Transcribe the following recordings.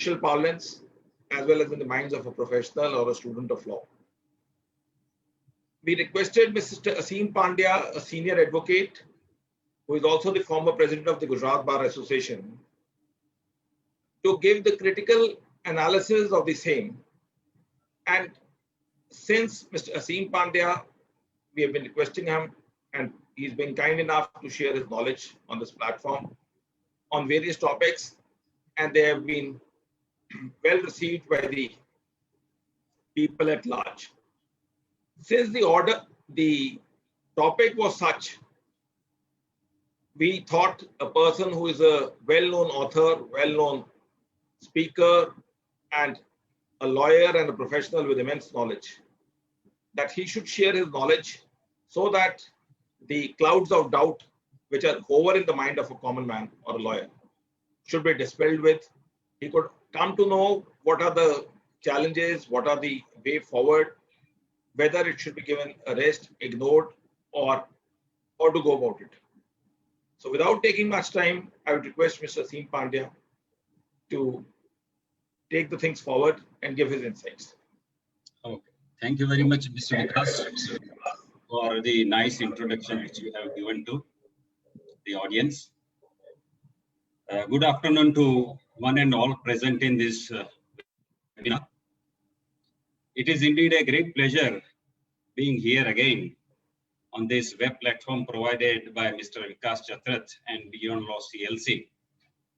official parlance as well as in the minds of a professional or a student of law. We requested Mr. Aseem Pandya, a senior advocate, who is also the former president of the Gujarat Bar Association, to give the critical analysis of the same. And since Mr. Aseem Pandya, we have been requesting him, and he's been kind enough to share his knowledge on this platform on various topics, and they have been well received by the people at large. Since the topic was such, we thought a person who is a well-known author, well-known speaker, and a lawyer and a professional with immense knowledge, that he should share his knowledge so that the clouds of doubt which are over in the mind of a common man or a lawyer should be dispelled with. He could come to know what are the challenges, what are the way forward, whether it should be given a rest, ignored, or to go about it. So without taking much time, I would request Mr. Aseem Pandya to take the things forward and give his insights. Okay. Thank you very much, Mr. Vikas, for the nice introduction which you have given to the audience. Good afternoon to one and all present in this webinar. It is indeed a great pleasure being here again on this web platform provided by Mr. Vikas Chatrat and Beyond Law CLC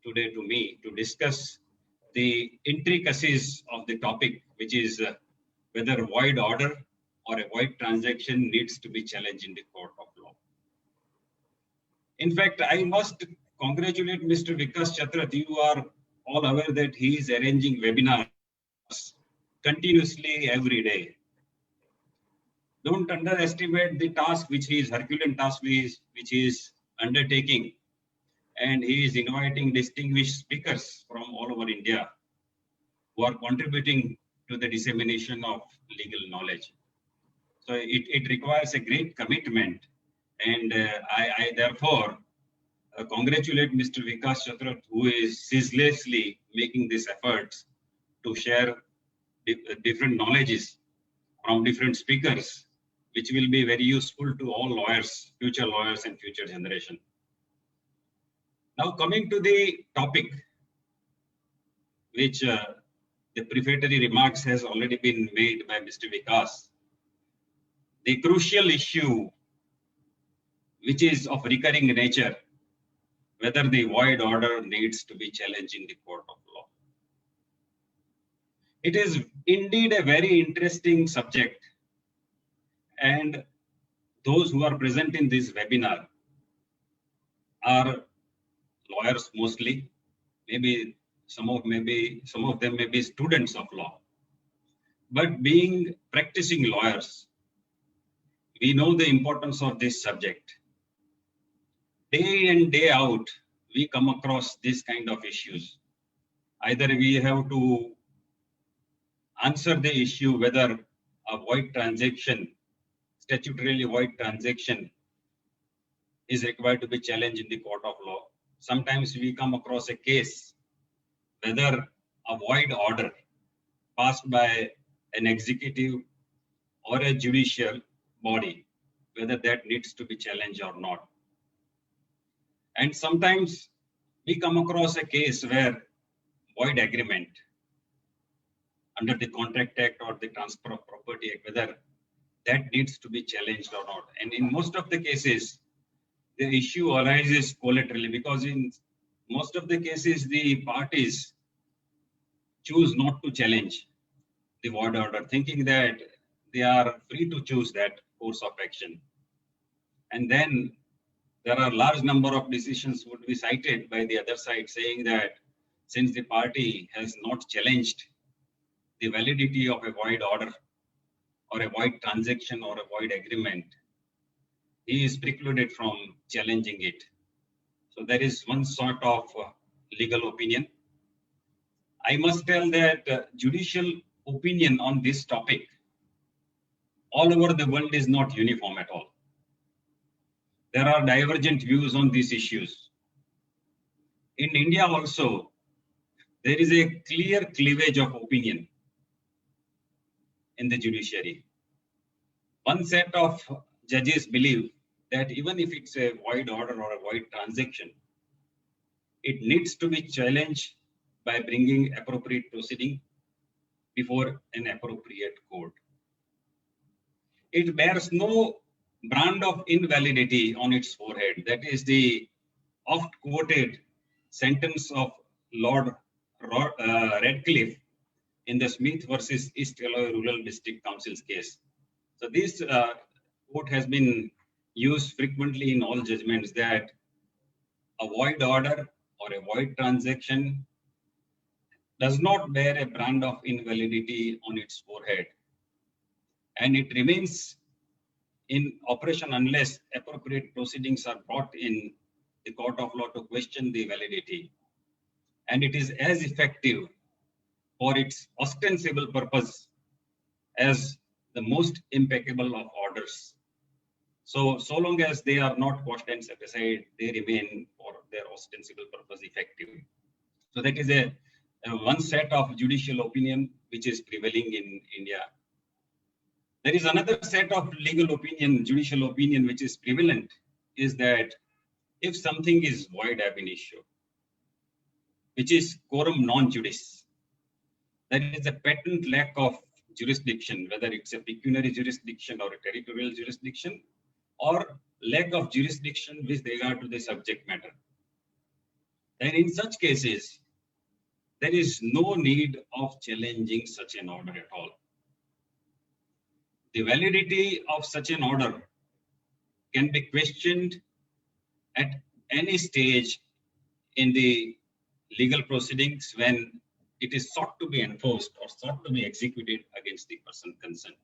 today to me to discuss the intricacies of the topic, which is whether void order or a void transaction needs to be challenged in the court of law. In fact, I must congratulate Mr. Vikas Chatrat. You are all aware that he is arranging webinars continuously every day. Don't underestimate the task which he is, Herculean task which he is undertaking. And he is inviting distinguished speakers from all over India who are contributing to the dissemination of legal knowledge. So it requires a great commitment. And I therefore congratulate Mr. Vikas Chatrat, who is ceaselessly making these efforts to share different knowledges from different speakers, which will be very useful to all lawyers, future lawyers and future generation. Now coming to the topic, which the prefatory remarks has already been made by Mr. Vikas, the crucial issue which is of recurring nature, whether the void order needs to be challenged in the court of law. It is indeed a very interesting subject, and those who are present in this webinar are lawyers mostly. Maybe some of them may be students of law, but being practicing lawyers, we know the importance of this subject. Day in, day out, we come across this kind of issues. Either we have to answer the issue whether a void transaction, statutorily void transaction, is required to be challenged in the court of law. Sometimes we come across a case whether a void order passed by an executive or a judicial body, whether that needs to be challenged or not. And sometimes we come across a case where void agreement under the Contract Act or the Transfer of Property Act, whether that needs to be challenged or not. And in most of the cases, the issue arises collaterally, because in most of the cases, the parties choose not to challenge the void order, thinking that they are free to choose that course of action. And then there are large number of decisions would be cited by the other side saying that since the party has not challenged the validity of a void order or a void transaction or a void agreement, he is precluded from challenging it. So there is one sort of legal opinion. I must tell that judicial opinion on this topic all over the world is not uniform at all. There are divergent views on these issues. In India also, there is a clear cleavage of opinion in the judiciary. One set of judges believe that even if it's a void order or a void transaction, it needs to be challenged by bringing appropriate proceeding before an appropriate court. It bears no brand of invalidity on its forehead. That is the oft quoted sentence of Lord Radcliffe in the Smith versus East Alloy Rural District Council's case. So this quote has been used frequently in all judgments, that a void order or a void transaction does not bear a brand of invalidity on its forehead, and it remains in operation unless appropriate proceedings are brought in the court of law to question the validity. And it is as effective for its ostensible purpose as the most impeccable of orders. So long as they are not quashed and set aside, they remain for their ostensible purpose effective. So that is a one set of judicial opinion which is prevailing in India. There is another set of legal opinion, judicial opinion, which is prevalent, is that if something is void ab initio, which is quorum non juris, there is a patent lack of jurisdiction, whether it's a pecuniary jurisdiction or a territorial jurisdiction, or lack of jurisdiction with regard to the subject matter. And in such cases, there is no need of challenging such an order at all. The validity of such an order can be questioned at any stage in the legal proceedings when it is sought to be enforced or sought to be executed against the person concerned.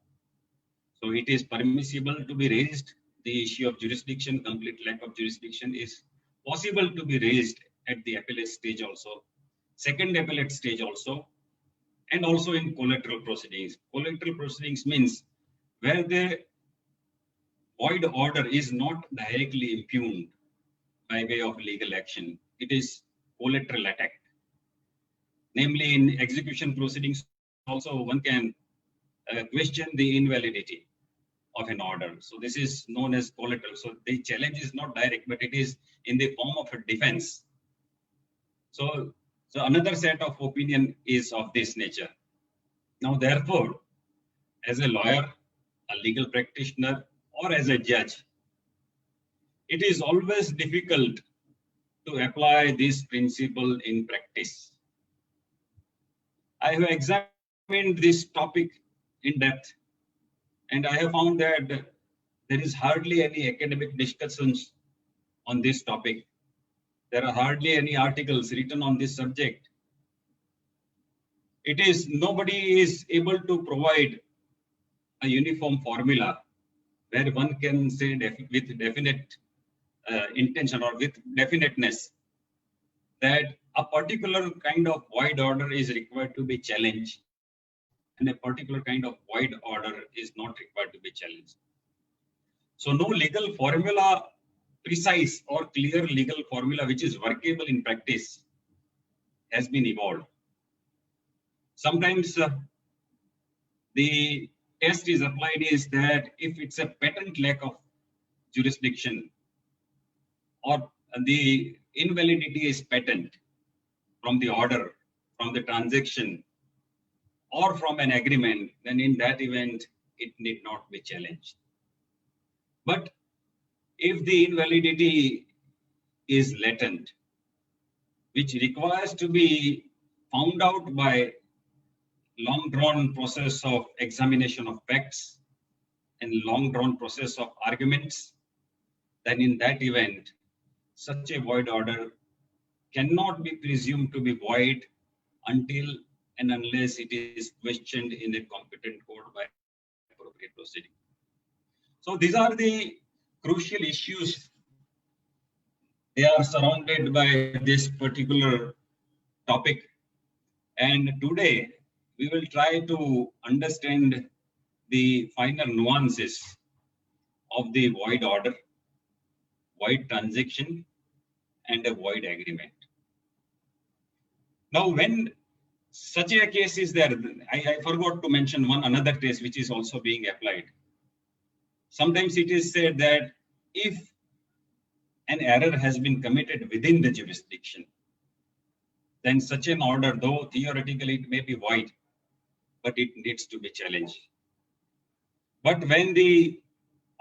So it is permissible to be raised. The issue of jurisdiction, complete lack of jurisdiction, is possible to be raised at the appellate stage also, second appellate stage also, and also in collateral proceedings. Collateral proceedings means where the void order is not directly impugned by way of legal action. It is collateral attack. Namely, in execution proceedings also, one can question the invalidity of an order. So this is known as collateral. So the challenge is not direct, but it is in the form of a defense. So another set of opinion is of this nature. Now, therefore, as a lawyer, a legal practitioner, or as a judge, it is always difficult to apply this principle in practice. I have examined this topic in depth, and I have found that there is hardly any academic discussions on this topic. There are hardly any articles written on this subject. Nobody is able to provide a uniform formula where one can say with definite intention or with definiteness that a particular kind of void order is required to be challenged and a particular kind of void order is not required to be challenged. So no legal formula, precise or clear legal formula which is workable in practice, has been evolved. Sometimes the test is applied is that if it's a patent lack of jurisdiction or the invalidity is patent from the order, from the transaction, or from an agreement, then in that event, it need not be challenged. But if the invalidity is latent, which requires to be found out by long-drawn process of examination of facts and long-drawn process of arguments, then in that event, such a void order cannot be presumed to be void until and unless it is questioned in a competent court by appropriate proceeding. So these are the crucial issues. They are surrounded by this particular topic. And today, we will try to understand the finer nuances of the void order, void transaction, and a void agreement. Now, when such a case is there, I forgot to mention another case which is also being applied. Sometimes it is said that if an error has been committed within the jurisdiction, then such an order, though theoretically it may be void, but it needs to be challenged. But when the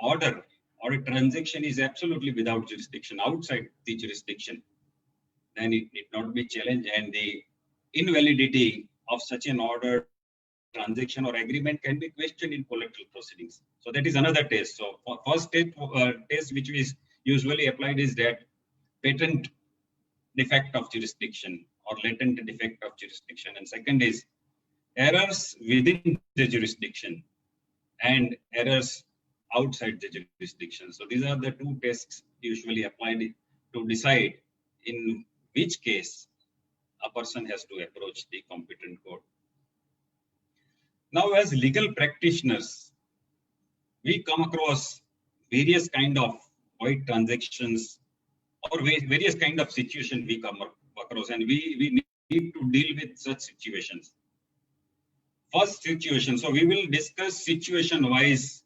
order or a transaction is absolutely without jurisdiction, outside the jurisdiction, then it need not be challenged, and the invalidity of such an order, transaction, or agreement can be questioned in collateral proceedings. So that is another test. So first test which is usually applied is that patent defect of jurisdiction or latent defect of jurisdiction, and second is errors within the jurisdiction and errors outside the jurisdiction. So these are the two tests usually applied to decide in which case a person has to approach the competent court. Now, as legal practitioners, we come across various kind of void transactions or various kind of situation we come across, and we need to deal with such situations. First situation, so we will discuss situation-wise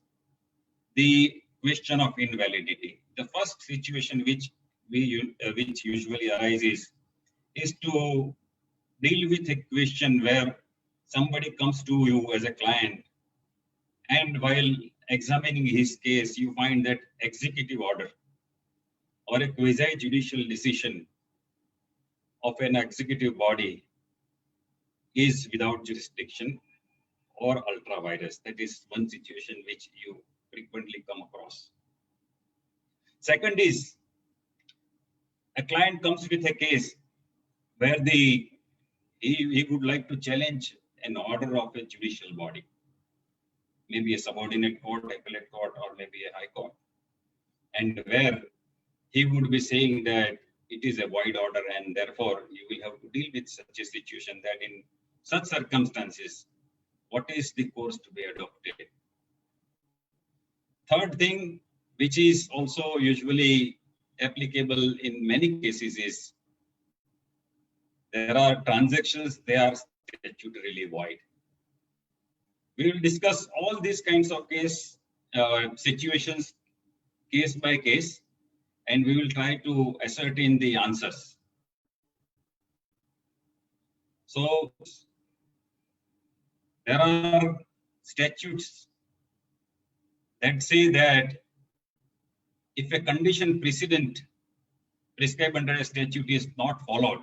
the question of invalidity. The first situation which usually arises is to deal with a question where somebody comes to you as a client, and while examining his case, you find that executive order or a quasi-judicial decision of an executive body is without jurisdiction or ultra vires. That is one situation which you frequently come across. Second is, a client comes with a case where he would like to challenge an order of a judicial body, maybe a subordinate court, appellate court, or maybe a high court, and where he would be saying that it is a void order, and therefore you will have to deal with such a situation, that in such circumstances, what is the course to be adopted? Third thing, which is also usually applicable in many cases, is there are transactions, they are statutorily void. We will discuss all these kinds of situations case by case, and we will try to ascertain the answers. So there are statutes that say that if a condition precedent prescribed under a statute is not followed,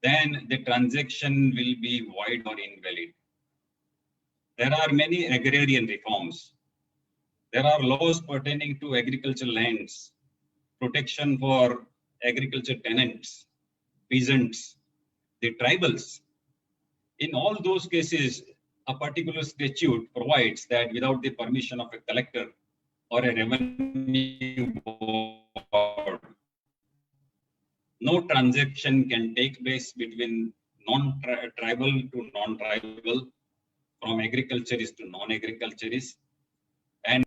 then the transaction will be void or invalid. There are many agrarian reforms. There are laws pertaining to agricultural lands, protection for agriculture tenants, peasants, the tribals. In all those cases, a particular statute provides that without the permission of a collector or a revenue board, no transaction can take place between non-tribal to non-tribal, from agriculturist to non-agriculturist. And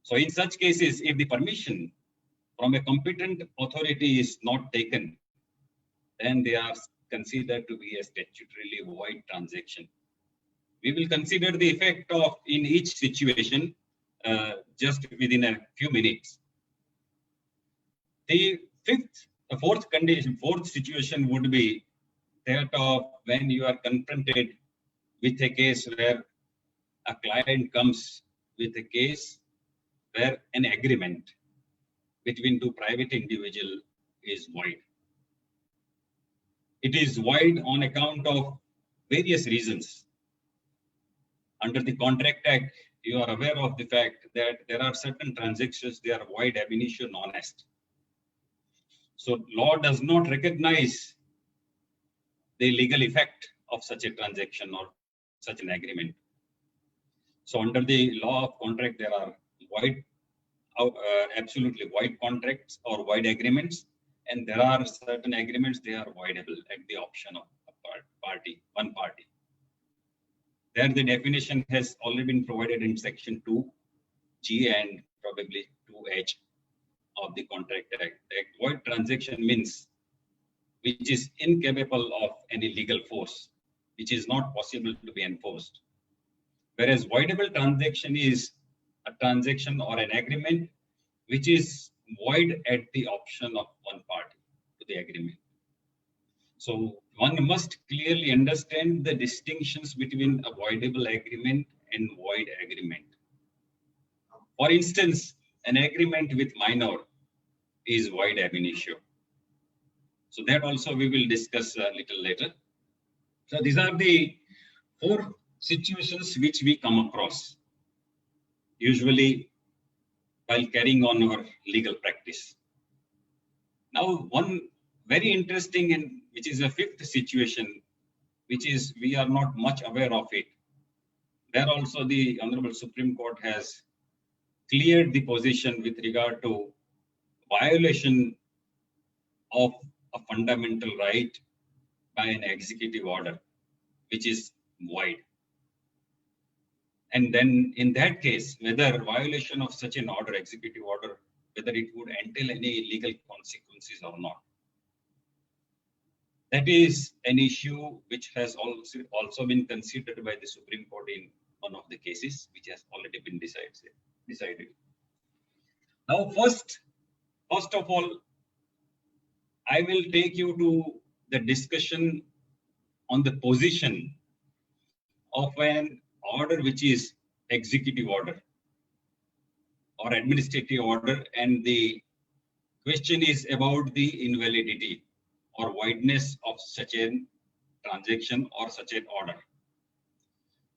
so in such cases, if the permission from a competent authority is not taken, then they are considered to be a statutorily void transaction. We will consider the effect of in each situation just within a few minutes. The fourth situation would be that of when you are confronted with a case where a client comes with a case where an agreement between two private individuals is void. It is void on account of various reasons. Under the Contract Act, you are aware of the fact that there are certain transactions, they are void ab initio non est. So law does not recognize the legal effect of such a transaction or such an agreement. So under the law of contract, there are void, absolutely void contracts or void agreements, and there are certain agreements, they are voidable at the option of one party. There the definition has already been provided in section 2G and probably 2H of the Contract Act. Void transaction means which is incapable of any legal force, which is not possible to be enforced. Whereas voidable transaction is a transaction or an agreement which is void at the option of one party to the agreement. So one must clearly understand the distinctions between a voidable agreement and void agreement. For instance, an agreement with minor is void ab initio. So that also we will discuss a little later. So these are the 4 situations which we come across usually while carrying on our legal practice. Now, one very interesting and which is a 5th situation, which is we are not much aware of it. There also the Honorable Supreme Court has cleared the position with regard to violation of a fundamental right by an executive order, which is void. And then in that case, whether violation of such an order, executive order, whether it would entail any legal consequences or not. That is an issue which has also been considered by the Supreme Court in one of the cases, which has already been decided. Now, first of all, I will take you to the discussion on the position of an order which is executive order or administrative order, and the question is about the invalidity or voidness of such a transaction or such an order.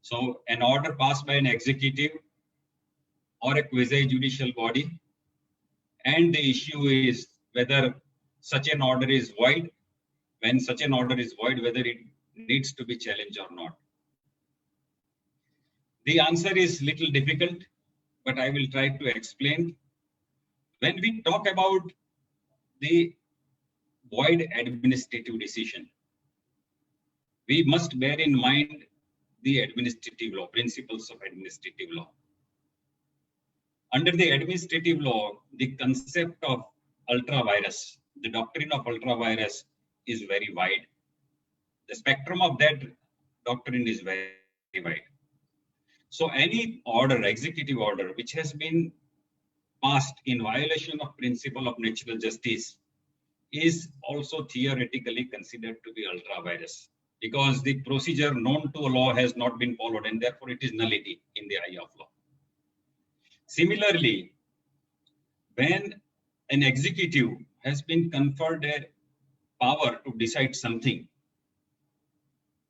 So an order passed by an executive or a quasi-judicial body, and the issue is whether such an order is void. When such an order is void, whether it needs to be challenged or not. The answer is little difficult, but I will try to explain. When we talk about the void administrative decision, we must bear in mind the administrative law, principles of administrative law. Under the administrative law, the concept of ultra vires, the doctrine of ultra vires is very wide. The spectrum of that doctrine is very wide. So any order, executive order, which has been passed in violation of principle of natural justice is also theoretically considered to be ultra vires, because the procedure known to a law has not been followed, and therefore it is nullity in the eye of law. Similarly, when an executive has been conferred a power to decide something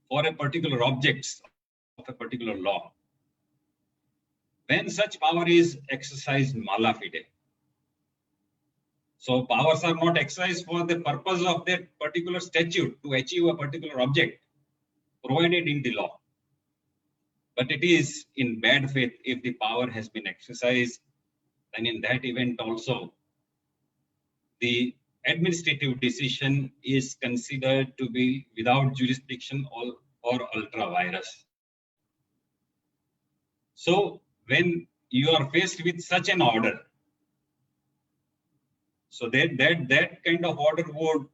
for a particular object of a particular law, when such power is exercised mala fide, so powers are not exercised for the purpose of that particular statute to achieve a particular object provided in the law, but it is in bad faith if the power has been exercised, and in that event also the administrative decision is considered to be without jurisdiction or ultra vires. So when you are faced with such an order, so that kind of order would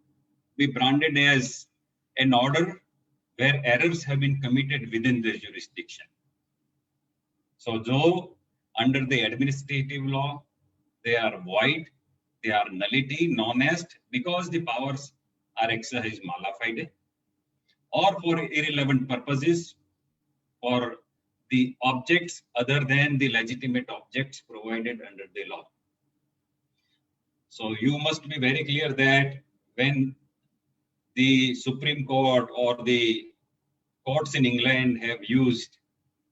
be branded as an order where errors have been committed within the jurisdiction. So though under the administrative law, they are void, they are nullity, non-est, because the powers are exercised mala fide or for irrelevant purposes for the objects other than the legitimate objects provided under the law. So you must be very clear that when the Supreme Court or the courts in England have used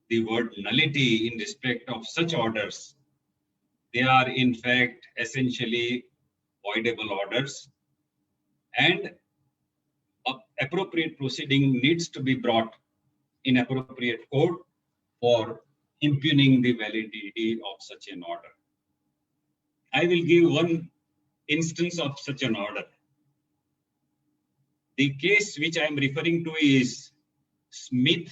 the word nullity in respect of such orders, they are in fact essentially voidable orders, and appropriate proceeding needs to be brought in appropriate court for impugning the validity of such an order. I will give one instance of such an order. The case which I am referring to is Smith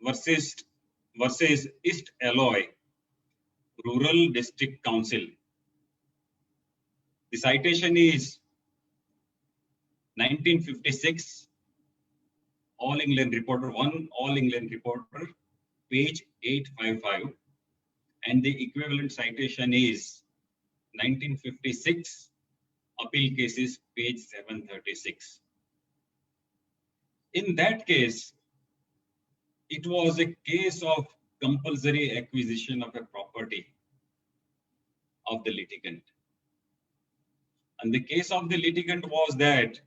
versus East Alloy Rural District Council. The citation is 1956, All England Reporter 1, All England Reporter, page 855, and the equivalent citation is 1956, Appeal Cases, page 736. In that case, it was a case of compulsory acquisition of a property of the litigant. And the case of the litigant was that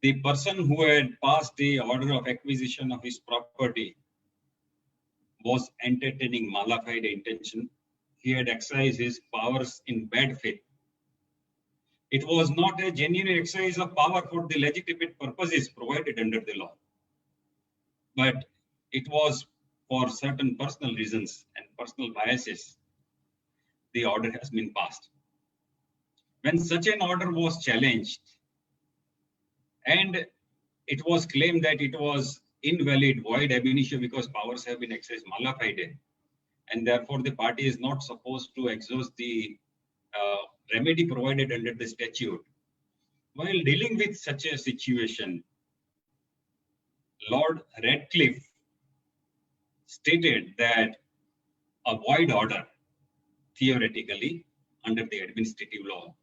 the person who had passed the order of acquisition of his property was entertaining mala fide intention. He had exercised his powers in bad faith. It was not a genuine exercise of power for the legitimate purposes provided under the law, but it was for certain personal reasons and personal biases. The order has been passed. When such an order was challenged and it was claimed that it was invalid, void ab initio, because powers have been exercised mala fide, and therefore the party is not supposed to exhaust the remedy provided under the statute. While dealing with such a situation, Lord Radcliffe stated that a void order, theoretically, under the administrative law,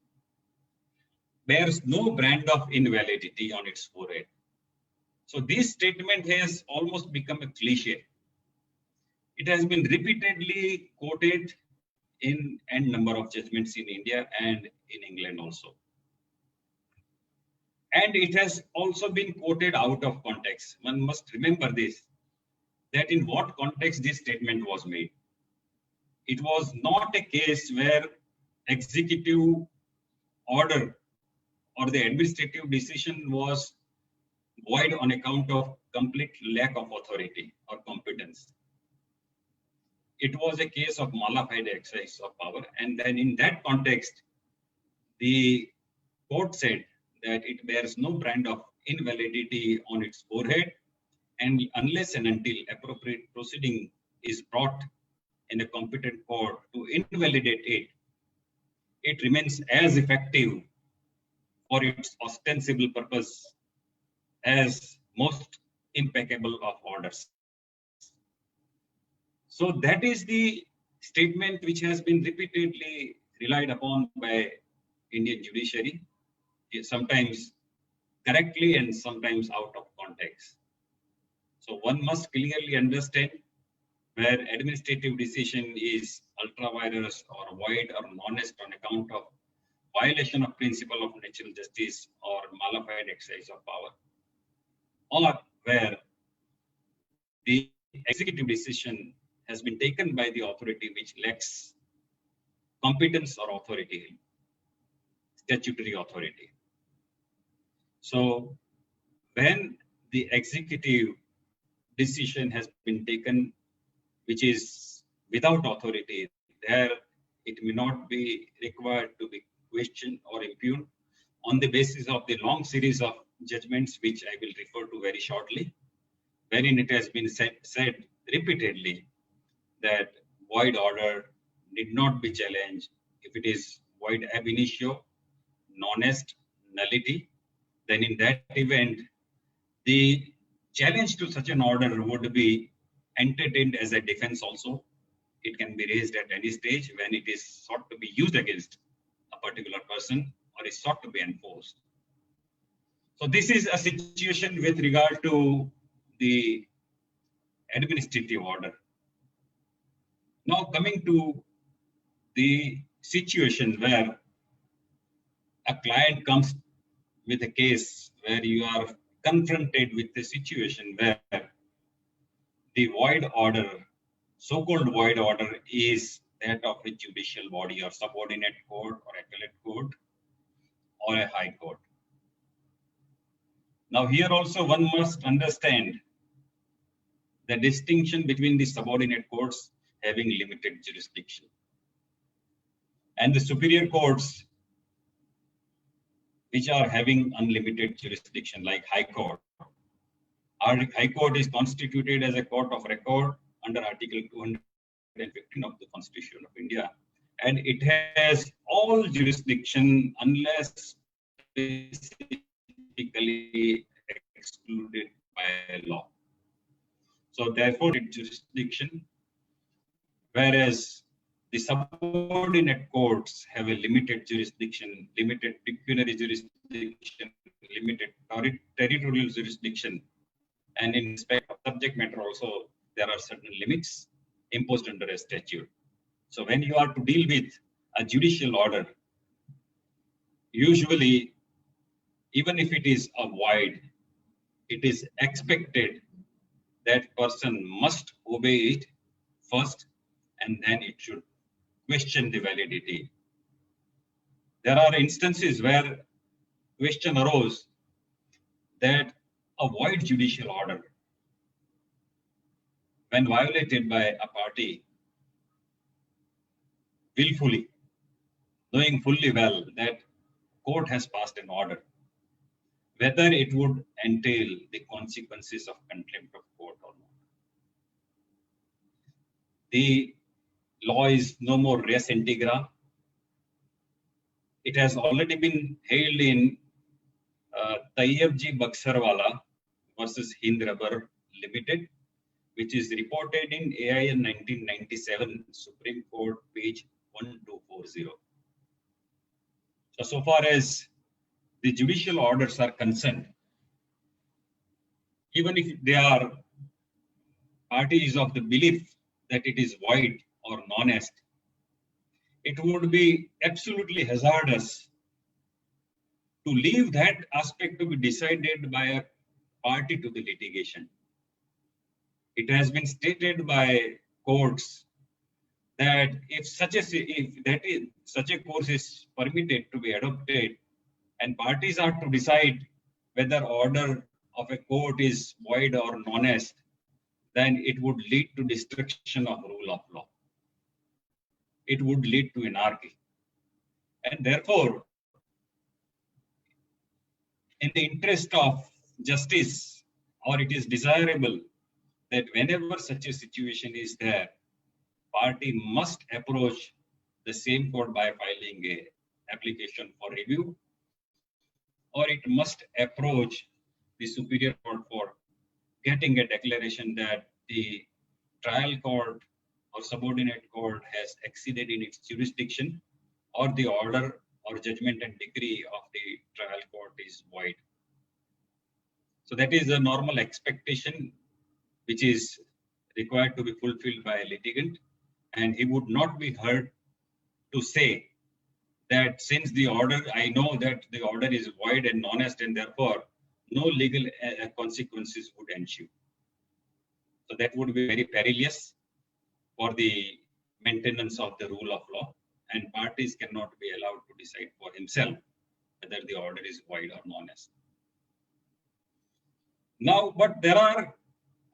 bears no brand of invalidity on its forehead. So this statement has almost become a cliche. It has been repeatedly quoted in n number of judgments in India and in England also. And it has also been quoted out of context. One must remember this, that in what context this statement was made. It was not a case where executive order or the administrative decision was void on account of complete lack of authority or competence. It was a case of mala fide exercise of power, and then in that context, the court said that it bears no brand of invalidity on its forehead, and unless and until appropriate proceeding is brought in a competent court to invalidate it, it remains as effective for its ostensible purpose as most impeccable of orders. So that is the statement which has been repeatedly relied upon by Indian judiciary, sometimes correctly and sometimes out of context. So one must clearly understand where administrative decision is ultra vires or void or non-est on account of violation of principle of natural justice or mala fide exercise of power, or where the executive decision has been taken by the authority which lacks competence or authority, statutory authority. So when the executive decision has been taken which is without authority, there it may not be required to be questioned or impugned on the basis of the long series of judgments which I will refer to very shortly, wherein it has been said repeatedly that void order need not be challenged if it is void ab initio, non-est, nullity. Then in that event, the challenge to such an order would be entertained as a defense also. It can be raised at any stage when it is sought to be used against a particular person or is sought to be enforced. So this is a situation with regard to the administrative order. Now coming to the situation where a client comes with a case where you are confronted with a situation where the void order, so-called void order, is that of a judicial body or subordinate court or appellate court or a high court. Now here also one must understand the distinction between the subordinate courts having limited jurisdiction and the superior courts which are having unlimited jurisdiction, like High Court. Our High Court is constituted as a court of record under Article 215 of the Constitution of India, and it has all jurisdiction unless specifically excluded by law. So therefore, it's jurisdiction, whereas the subordinate courts have a limited jurisdiction, limited pecuniary jurisdiction, limited territorial jurisdiction, and in respect of subject matter also, there are certain limits imposed under a statute. So when you are to deal with a judicial order, usually, even if it is a void, it is expected that person must obey it first, and then it should question the validity. There are instances where question arose that a void judicial order, when violated by a party willfully, knowing fully well that court has passed an order, whether it would entail the consequences of contempt of court or not. The law is no more res integra. It has already been hailed in Tayyabji Baksarwala versus Hind Rubber Limited, which is reported in AIN 1997, Supreme Court, page 1240. So far as the judicial orders are concerned, even if they are parties of the belief that it is void or non-est, it would be absolutely hazardous to leave that aspect to be decided by a party to the litigation. It has been stated by courts that if such a course is permitted to be adopted, and parties are to decide whether order of a court is void or non-est, then it would lead to destruction of rule of law. It would lead to anarchy. And therefore, in the interest of justice, or it is desirable that whenever such a situation is there, party must approach the same court by filing a application for review, or it must approach the superior court for getting a declaration that the trial court or subordinate court has exceeded in its jurisdiction, or the order or judgment and decree of the trial court is void. So that is a normal expectation which is required to be fulfilled by a litigant, and he would not be heard to say that since the order, I know that the order is void and non-est, and therefore no legal consequences would ensue. So that would be very perilous for the maintenance of the rule of law, and parties cannot be allowed to decide for himself whether the order is void or non-est. Now, but there are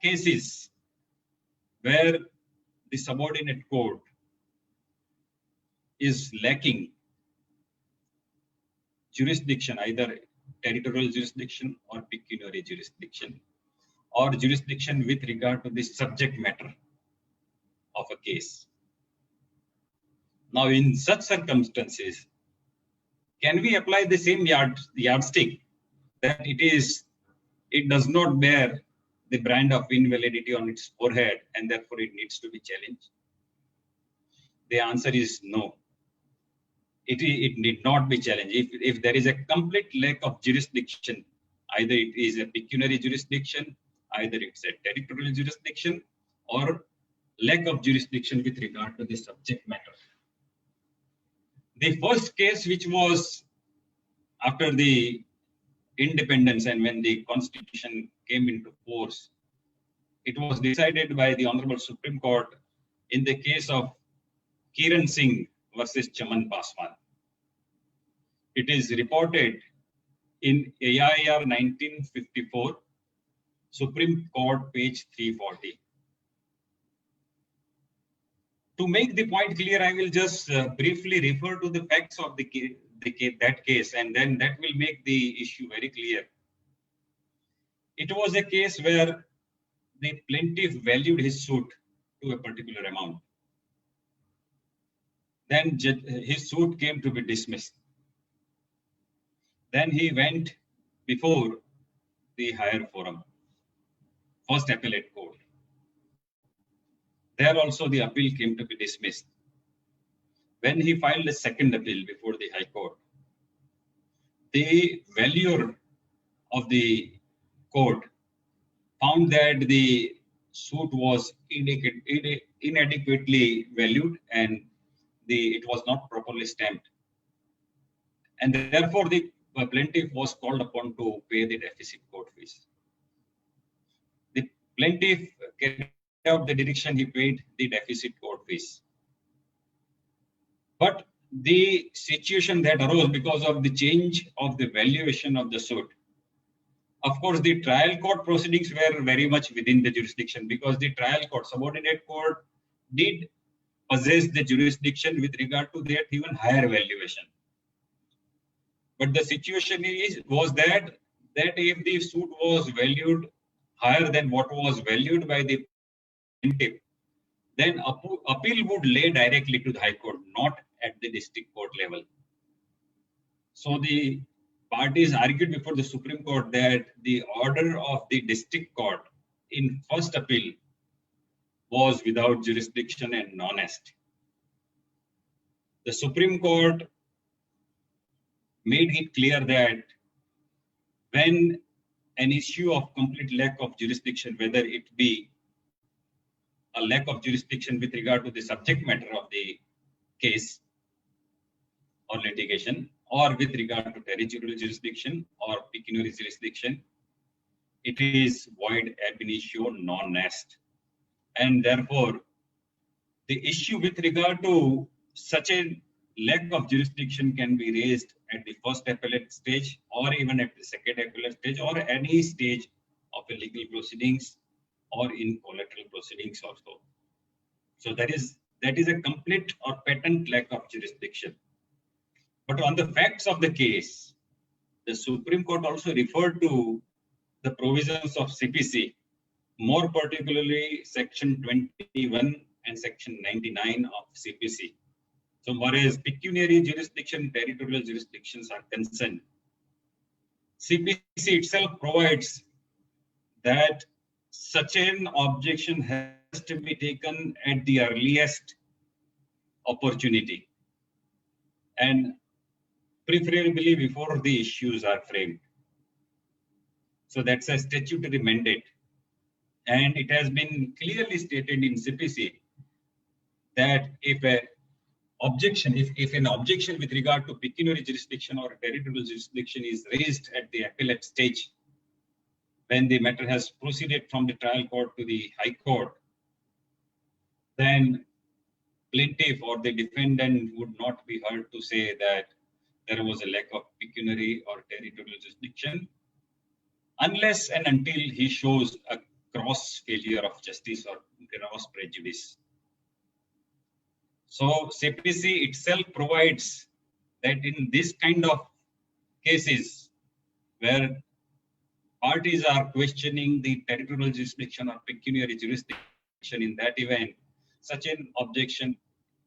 cases where the subordinate court is lacking jurisdiction, either territorial jurisdiction or pecuniary jurisdiction, or jurisdiction with regard to the subject matter of a case. Now, in such circumstances, can we apply the same yardstick that it does not bear the brand of invalidity on its forehead and therefore it needs to be challenged? The answer is no. It need not be challenged. If there is a complete lack of jurisdiction, either it is a pecuniary jurisdiction, either it's a territorial jurisdiction, or lack of jurisdiction with regard to the subject matter. The first case, which was after the independence and when the constitution came into force, it was decided by the Honorable Supreme Court in the case of Kiran Singh versus Chaman Paswan. It is reported in AIR 1954, Supreme Court, page 340. To make the point clear, I will just briefly refer to the facts of that case, and then that will make the issue very clear. It was a case where the plaintiff valued his suit to a particular amount. Then his suit came to be dismissed. Then he went before the higher forum, first appellate court. There also the appeal came to be dismissed. When he filed a second appeal before the High Court, the valuer of the court found that the suit was inadequately valued and it was not properly stamped. And therefore, the plaintiff was called upon to pay the deficit court fees. The plaintiff carried out the direction, he paid the deficit court fees. But the situation that arose because of the change of the valuation of the suit, of course, the trial court proceedings were very much within the jurisdiction because the trial court, subordinate court, did possess the jurisdiction with regard to that even higher valuation. But the situation was that if the suit was valued higher than what was valued by the plaintiff, then appeal would lay directly to the High Court, not at the district court level. So the parties argued before the Supreme Court that the order of the district court in first appeal was without jurisdiction and non-est. The Supreme Court made it clear that when an issue of complete lack of jurisdiction, whether it be a lack of jurisdiction with regard to the subject matter of the case or litigation, or with regard to territorial jurisdiction or pecuniary jurisdiction, it is void ab initio non-est. And therefore, the issue with regard to such a lack of jurisdiction can be raised at the first appellate stage or even at the second appellate stage or any stage of a legal proceedings or in collateral proceedings also. So that is a complete or patent lack of jurisdiction. But on the facts of the case, the Supreme Court also referred to the provisions of CPC, more particularly Section 21 and Section 99 of CPC. So whereas pecuniary jurisdiction, territorial jurisdictions are concerned, CPC itself provides that such an objection has to be taken at the earliest opportunity and preferably before the issues are framed. So that's a statutory mandate. And it has been clearly stated in CPC that if an objection with regard to pecuniary jurisdiction or territorial jurisdiction is raised at the appellate stage, when the matter has proceeded from the trial court to the High Court, then plaintiff or the defendant would not be heard to say that there was a lack of pecuniary or territorial jurisdiction, unless and until he shows a gross failure of justice or gross prejudice. So CPC itself provides that in this kind of cases where parties are questioning the territorial jurisdiction or pecuniary jurisdiction, in that event, such an objection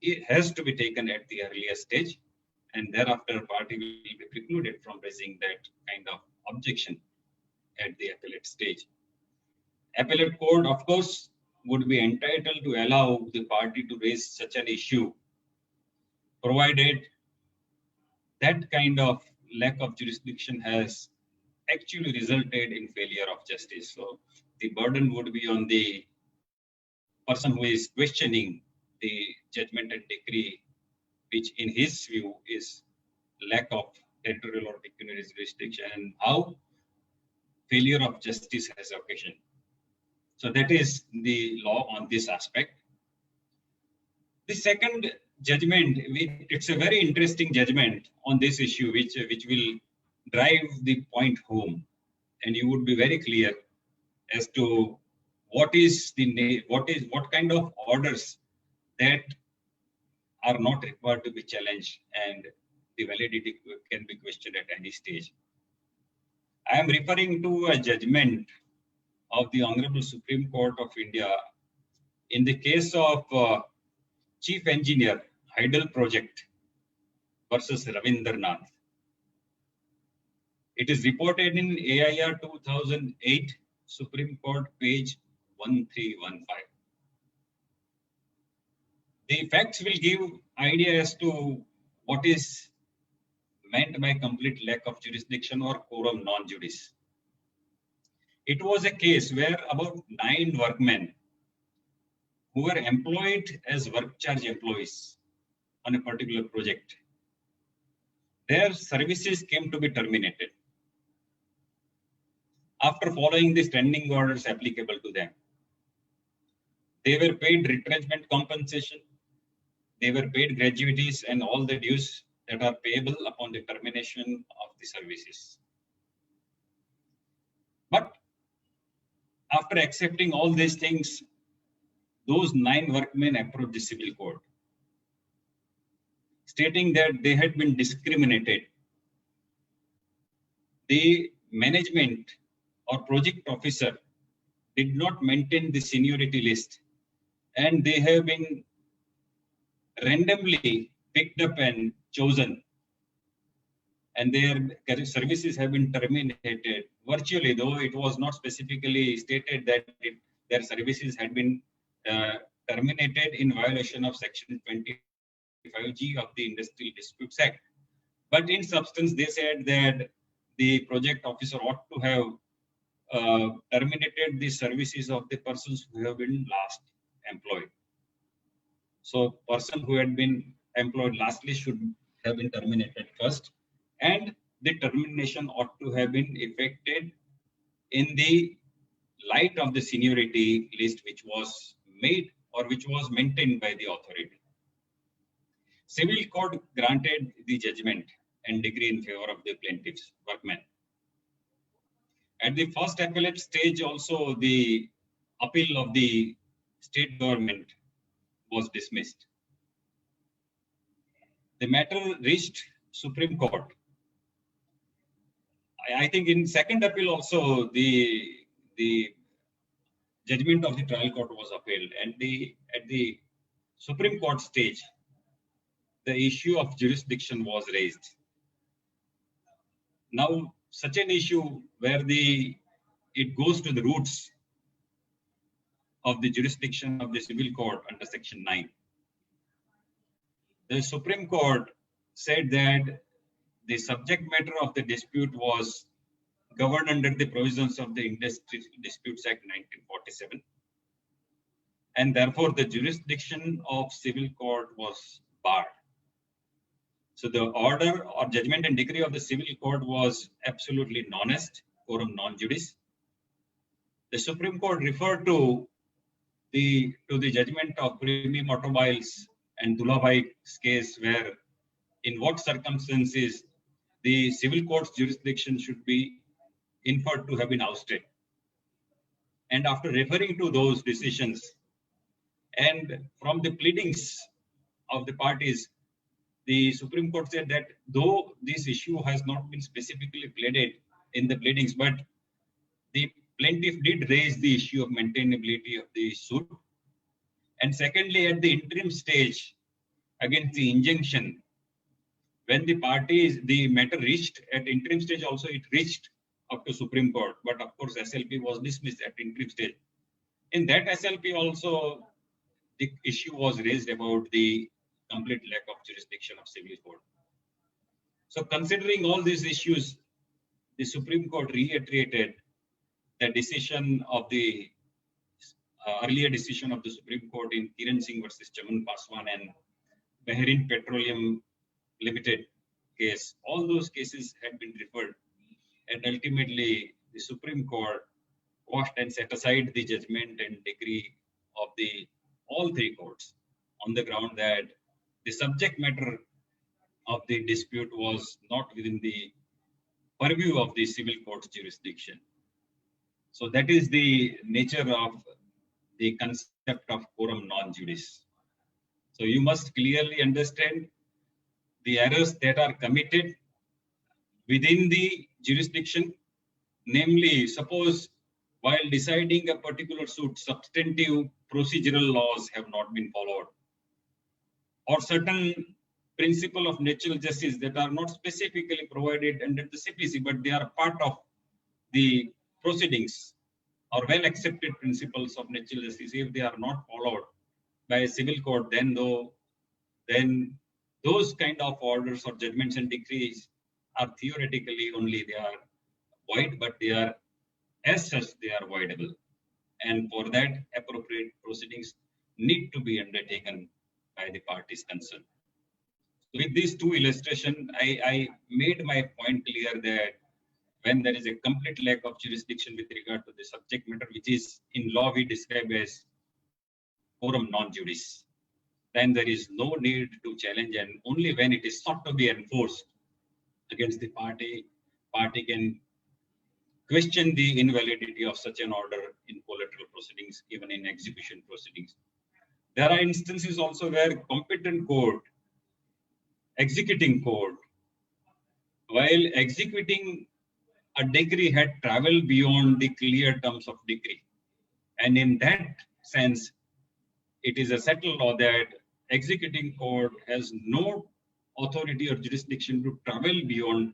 it has to be taken at the earliest stage, and thereafter party will be precluded from raising that kind of objection at the appellate stage. Appellate court, of course, would be entitled to allow the party to raise such an issue, provided that kind of lack of jurisdiction has actually resulted in failure of justice. So the burden would be on the person who is questioning the judgment and decree, which in his view is lack of territorial or pecuniary jurisdiction, and how failure of justice has occasioned. So that is the law on this aspect. The second judgment, it's a very interesting judgment on this issue, which will drive the point home, and you would be very clear as to what kind of orders that are not required to be challenged and the validity can be questioned at any stage. I am referring to a judgment of the Honorable Supreme Court of India in the case of Chief Engineer Hydel Project versus Ravindranath. It is reported in AIR 2008, Supreme Court, page 1315. The facts will give idea as to what is meant by complete lack of jurisdiction or quorum non juris. It was a case where about 9 workmen who were employed as work charge employees on a particular project, their services came to be terminated after following the standing orders applicable to them. They were paid retrenchment compensation, they were paid gratuities and all the dues that are payable upon the termination of the services. But after accepting all these things, those 9 workmen approached the civil court, stating that they had been discriminated. The management or project officer did not maintain the seniority list, and they have been randomly picked up and chosen, and their services have been terminated virtually, though it was not specifically stated that their services had been terminated in violation of Section 25G of the Industrial Disputes Act. But in substance, they said that the project officer ought to have terminated the services of the persons who have been last employed. So person who had been employed lastly should have been terminated first, and the termination ought to have been effected in the light of the seniority list which was made or which was maintained by the authority. Civil court granted the judgment and decree in favor of the plaintiffs, workmen. At the first appellate stage also, the appeal of the state government was dismissed. The matter reached Supreme Court. I think in second appeal also, the judgment of the trial court was appealed, and at the Supreme Court stage, the issue of jurisdiction was raised. Now, such an issue where it goes to the roots of the jurisdiction of the civil court under Section 9. The Supreme Court said that the subject matter of the dispute was governed under the provisions of the Industrial Disputes Act 1947, and therefore the jurisdiction of civil court was barred. So the order or judgment and decree of the civil court was absolutely non est, quorum non juris. The Supreme Court referred to the judgment of Premium Automobiles and Dulabhai's case, where in what circumstances the civil court's jurisdiction should be inferred to have been ousted. And after referring to those decisions and from the pleadings of the parties, the Supreme Court said that though this issue has not been specifically pleaded in the pleadings, but the plaintiff did raise the issue of maintainability of the suit. And secondly, at the interim stage, against the injunction, when the matter reached at interim stage also, it reached up to Supreme Court, but of course SLP was dismissed at interim stage. In that SLP also, the issue was raised about the complete lack of jurisdiction of civil court. So considering all these issues, the Supreme Court reiterated the decision of the earlier decision of the Supreme Court in Kiran Singh versus Chaman Paswan and Bahrain Petroleum Limited case. All those cases had been referred, and ultimately the Supreme Court quashed and set aside the judgment and decree of all 3 courts on the ground that the subject matter of the dispute was not within the purview of the civil court's jurisdiction. So that is the nature of the concept of quorum non juris. So you must clearly understand the errors that are committed within the jurisdiction. Namely, suppose while deciding a particular suit, substantive procedural laws have not been followed, or certain principle of natural justice that are not specifically provided under the CPC, but they are part of the proceedings or well accepted principles of natural justice. If they are not followed by a civil court, then those kind of orders or judgments and decrees are theoretically only they are void, but they are as such they are voidable. And for that, appropriate proceedings need to be undertaken by the parties concerned. With these two illustrations, I made my point clear that when there is a complete lack of jurisdiction with regard to the subject matter, which is in law we describe as forum non juris, then there is no need to challenge, and only when it is sought to be enforced against the party can question the invalidity of such an order in collateral proceedings, even in execution proceedings. There are instances also where competent court, executing court, while executing a decree had traveled beyond the clear terms of decree. And in that sense, it is a settled law that executing court has no authority or jurisdiction to travel beyond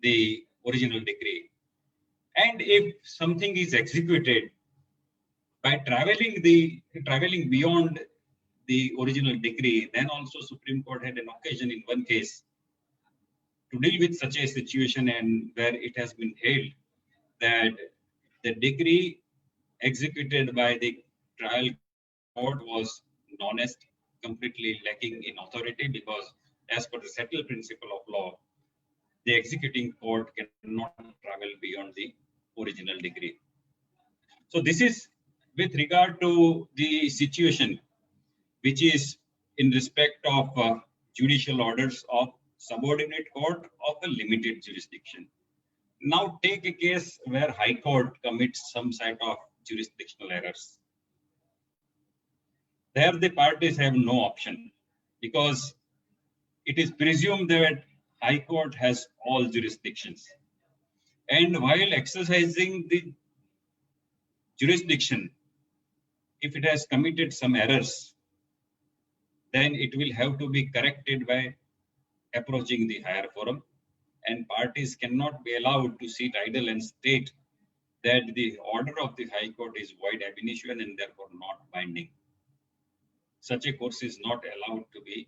the original decree. And if something is executed by traveling beyond the original decree, then also Supreme Court had an occasion in one case to deal with such a situation, and where it has been held that the decree executed by the trial court was honest, completely lacking in authority, because as per the settled principle of law, the executing court cannot travel beyond the original decree. So this is with regard to the situation which is in respect of judicial orders of subordinate court of a limited jurisdiction. Now take a case where High Court commits some sort of jurisdictional errors. There the parties have no option, because it is presumed that High Court has all jurisdictions. And while exercising the jurisdiction, if it has committed some errors, then it will have to be corrected by approaching the higher forum, and parties cannot be allowed to sit idle and state that the order of the High Court is void ab initio and therefore not binding. Such a course is not allowed to be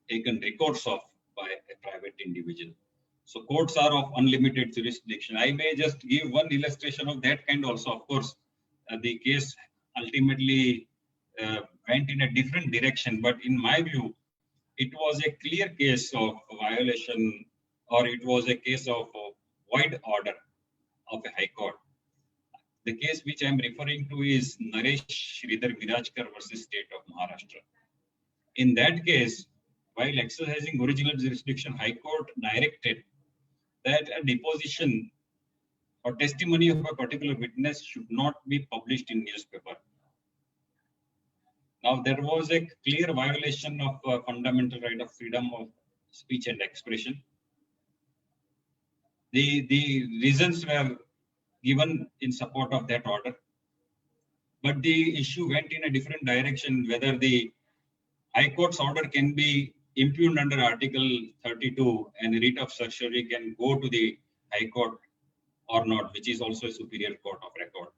taken recourse of by a private individual. So courts are of unlimited jurisdiction. I may just give one illustration of that kind also. Of course, the case ultimately went in a different direction, but in my view, it was a clear case of violation, or it was a case of a void order of a High Court. The case which I am referring to is Naresh Sridhar Virajkar versus State of Maharashtra. In that case, while exercising original jurisdiction, High Court directed that a deposition or testimony of a particular witness should not be published in newspaper. Now, there was a clear violation of fundamental right of freedom of speech and expression. The reasons were given in support of that order, but the issue went in a different direction, whether the High Court's order can be impugned under Article 32 and writ of certiorari can go to the High Court or not, which is also a superior court of record.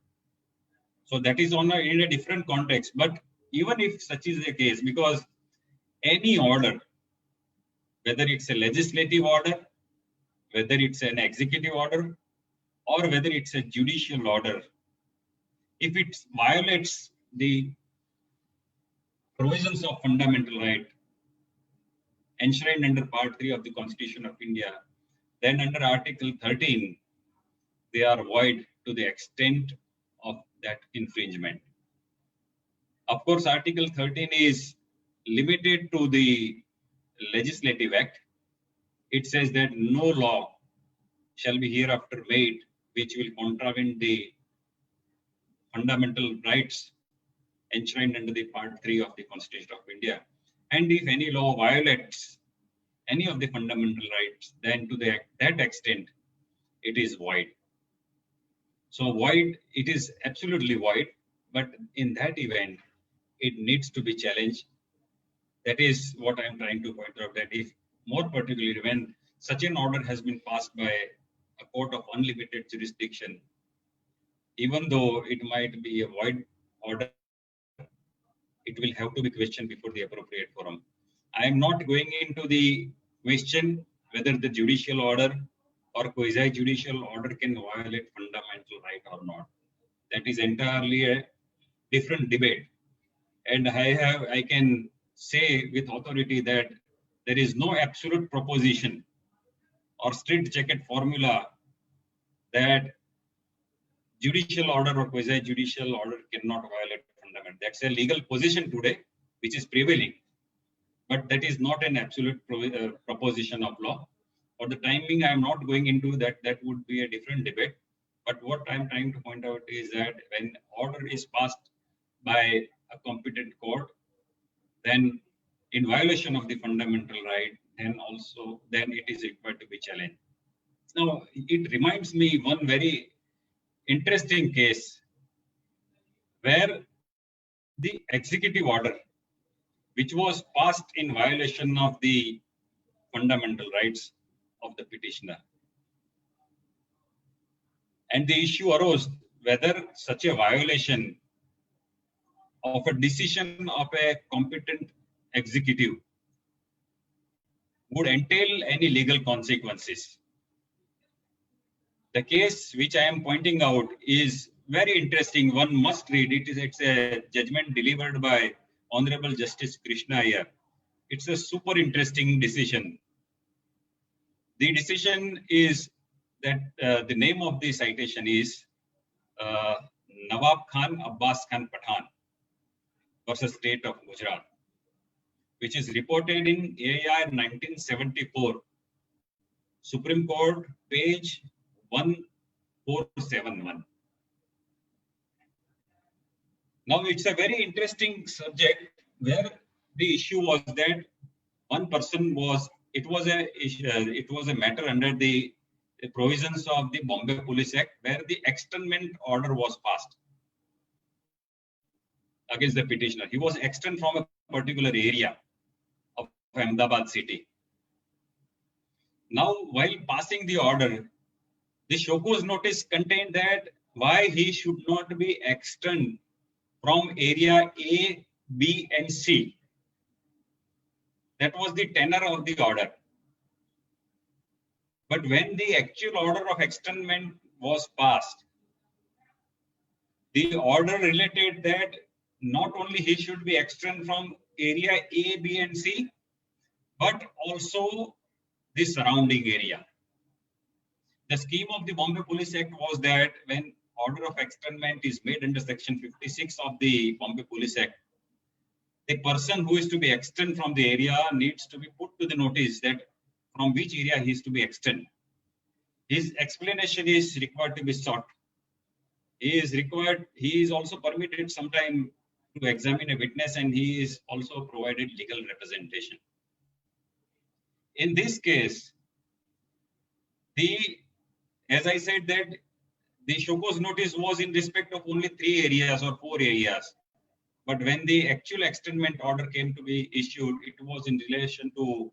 So that is in a different context. But even if such is the case, because any order, whether it's a legislative order, whether it's an executive order, or whether it's a judicial order, if it violates the provisions of fundamental right enshrined under Part 3 of the Constitution of India, then under Article 13, they are void to the extent of that infringement. Of course, Article 13 is limited to the Legislative Act. It says that no law shall be hereafter made which will contravene the fundamental rights enshrined under the Part 3 of the Constitution of India. And if any law violates any of the fundamental rights, then to that extent, it is void. So void, it is absolutely void, but in that event, it needs to be challenged. That is what I am trying to point out, that if more particularly when such an order has been passed by a court of unlimited jurisdiction, even though it might be a void order, it will have to be questioned before the appropriate forum. I am not going into the question whether the judicial order or quasi-judicial order can violate fundamental right or not. That is entirely a different debate. And I can say with authority that there is no absolute proposition or straitjacket formula that judicial order or quasi-judicial order cannot violate fundamental. That's a legal position today, which is prevailing, but that is not an absolute proposition of law. For the timing, I am not going into that. That would be a different debate. But what I am trying to point out is that when order is passed by a competent court, then in violation of the fundamental right, then it is required to be challenged. Now, it reminds me one very interesting case where the executive order, which was passed in violation of the fundamental rights of the petitioner, and the issue arose whether such a violation of a decision of a competent executive would entail any legal consequences. The case which I am pointing out is very interesting. One must read it. It's a judgment delivered by Honorable Justice Krishna Iyer. It's a super interesting decision. The decision is that the name of the citation is Nawab Khan Abbas Khan Pathan versus State of Gujarat, which is reported in AIR 1974, Supreme Court, page 1471. Now, it's a very interesting subject where the issue was that one person was, it was a matter under the provisions of the Bombay Police Act where the externment order was passed against the petitioner. He was externed from a particular area of Ahmedabad city. Now, while passing the order, the show cause notice contained that why he should not be externed from area A, B, and C. That was the tenor of the order. But when the actual order of externment was passed, the order related that not only he should be externed from area A, B, and C, but also the surrounding area. The scheme of the Bombay Police Act was that when order of externment is made under section 56 of the Bombay Police Act, the person who is to be externed from the area needs to be put to the notice that from which area he is to be extended. His explanation is required to be sought. He is also permitted sometime to examine a witness, and he is also provided legal representation. In this case, as I said that the show cause notice was in respect of only 3 areas or 4 areas. But when the actual externment order came to be issued, it was in relation to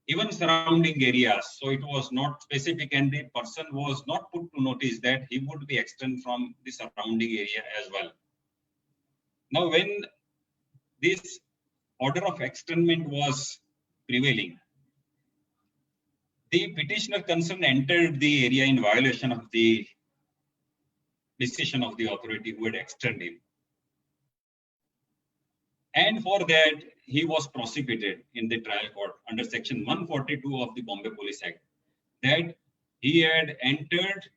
even surrounding areas. So it was not specific, and the person was not put to notice that he would be extended from the surrounding area as well. Now, when this order of externment was prevailing, the petitioner concerned entered the area in violation of the decision of the authority who had extended him. And for that, he was prosecuted in the trial court under section 142 of the Bombay Police Act, that he had entered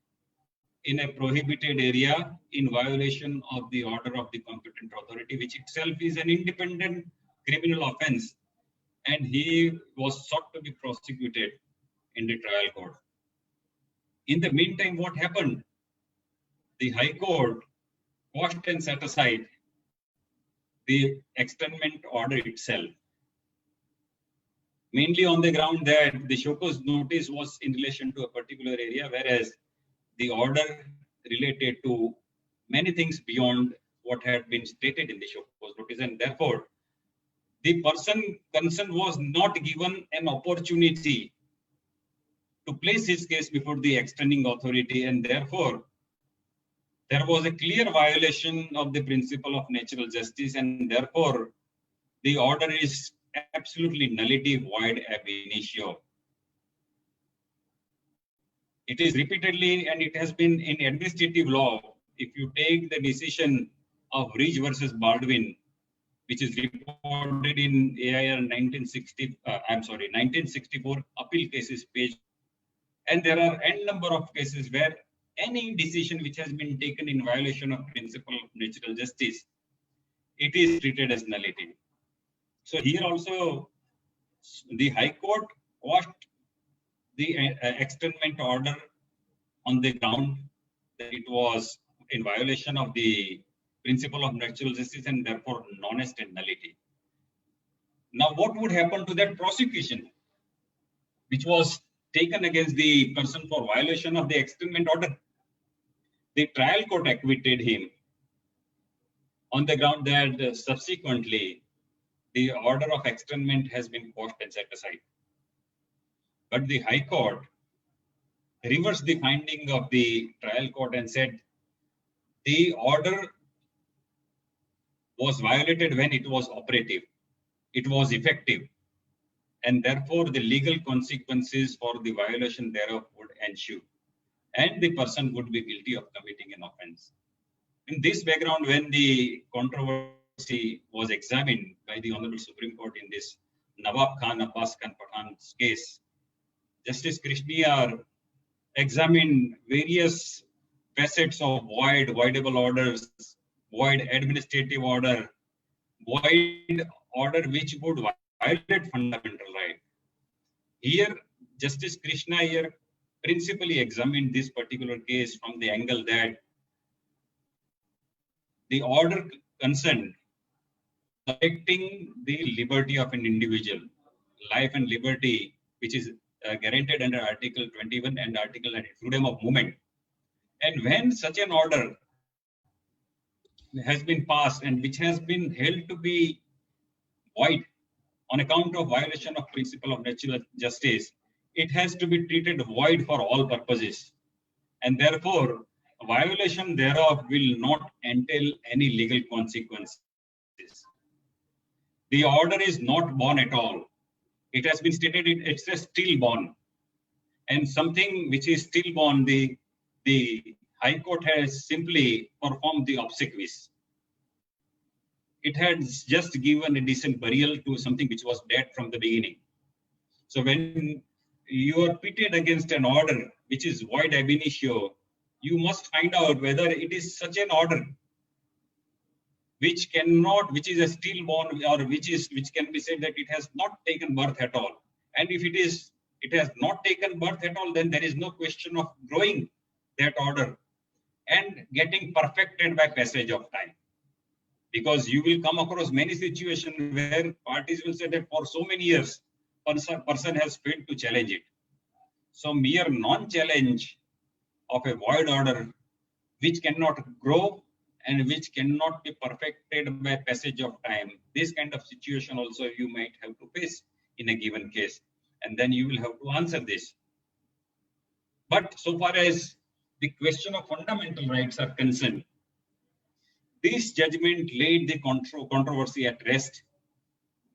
in a prohibited area in violation of the order of the competent authority, which itself is an independent criminal offense, and he was sought to be prosecuted in the trial court. In the meantime, what happened? The High Court quashed and set aside the externment order itself, mainly on the ground that the show cause notice was in relation to a particular area, whereas the order related to many things beyond what had been stated in the show cause notice, and therefore the person concerned was not given an opportunity to place his case before the extending authority, and therefore there was a clear violation of the principle of natural justice, and therefore the order is absolutely nullity void ab initio. It is repeatedly, and it has been in administrative law. If you take the decision of Ridge versus Baldwin, which is reported in AIR 1964 appeal cases page, and there are n number of cases where any decision which has been taken in violation of principle of natural justice, it is treated as nullity. So here also, the High Court quashed the externment order on the ground that it was in violation of the principle of natural justice and therefore non-extant nullity. Now, what would happen to that prosecution, which was taken against the person for violation of the externment order? The trial court acquitted him on the ground that subsequently the order of externment has been quashed and set aside. But the High Court reversed the finding of the trial court and said the order was violated when it was operative, it was effective, and therefore the legal consequences for the violation thereof would ensue, and the person would be guilty of committing an offense. In this background, when the controversy was examined by the Honorable Supreme Court in this Nawab Khan Abbas Khan Pathan's case, Justice Krishniyar examined various facets of voidable orders, void administrative order, void order which would violate fundamental right. Here, Justice Krishna here principally examined this particular case from the angle that the order concerned protecting the liberty of an individual, life and liberty, which is guaranteed under Article 21 and Article 90, freedom of movement. And when such an order has been passed and which has been held to be void on account of violation of principle of natural justice, it has to be treated void for all purposes. And therefore, a violation thereof will not entail any legal consequences. The order is not born at all. It has been stated it's a stillborn. And something which is stillborn, the High Court has simply performed the obsequies. It has just given a decent burial to something which was dead from the beginning. So when you are pitted against an order which is void ab initio, you must find out whether it is such an order which is a stillborn, or which can be said that it has not taken birth at all. And if it has not taken birth at all, then there is no question of growing that order and getting perfected by passage of time. Because you will come across many situations where parties will say that for so many years, person has failed to challenge it. So mere non-challenge of a void order which cannot grow and which cannot be perfected by passage of time, this kind of situation also you might have to face in a given case. And then you will have to answer this. But so far as the question of fundamental rights are concerned, this judgment laid the controversy at rest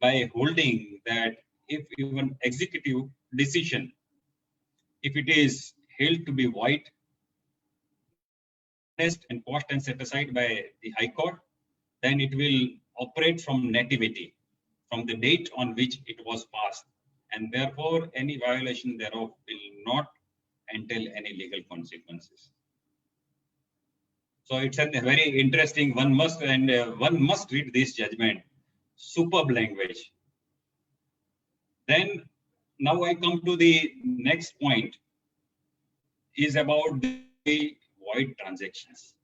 by holding that if even executive decision, if it is held to be void, and quashed and set aside by the High Court, then it will operate from nativity, from the date on which it was passed, and therefore any violation thereof will not entail any legal consequences. So it's a very interesting, one must read this judgment. Superb language. Then now I come to the next point, is about the void transactions.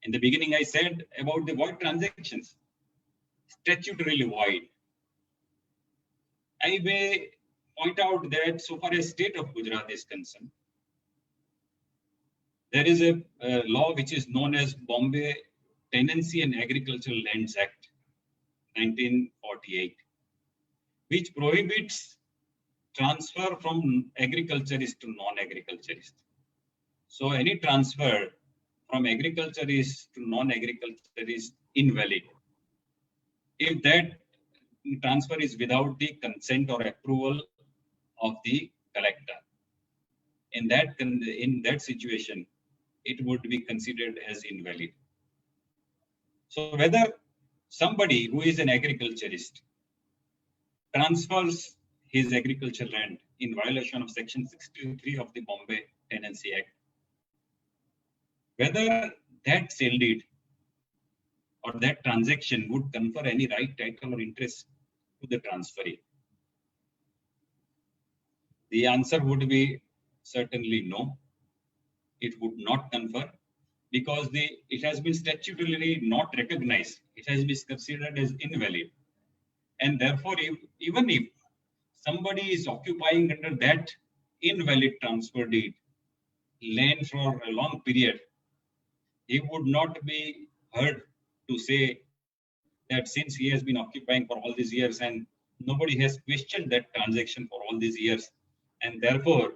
In the beginning, I said about the void transactions, statutorily void. I may point out that so far as state of Gujarat is concerned, there is a law which is known as Bombay Tenancy and Agricultural Lands Act. 1948, which prohibits transfer from agriculturist to non-agriculturist. So any transfer from agriculturist to non-agriculturist is invalid if that transfer is without the consent or approval of the collector. In that situation, it would be considered as invalid. So whether somebody who is an agriculturist transfers his agricultural land in violation of Section 63 of the Bombay Tenancy Act, whether that sale deed or that transaction would confer any right, title, or interest to the transferee. The answer would be certainly no. It would not confer because it has been statutorily not recognized. It has been considered as invalid. And therefore, even if somebody is occupying under that invalid transfer deed land for a long period, he would not be heard to say that since he has been occupying for all these years and nobody has questioned that transaction for all these years, and therefore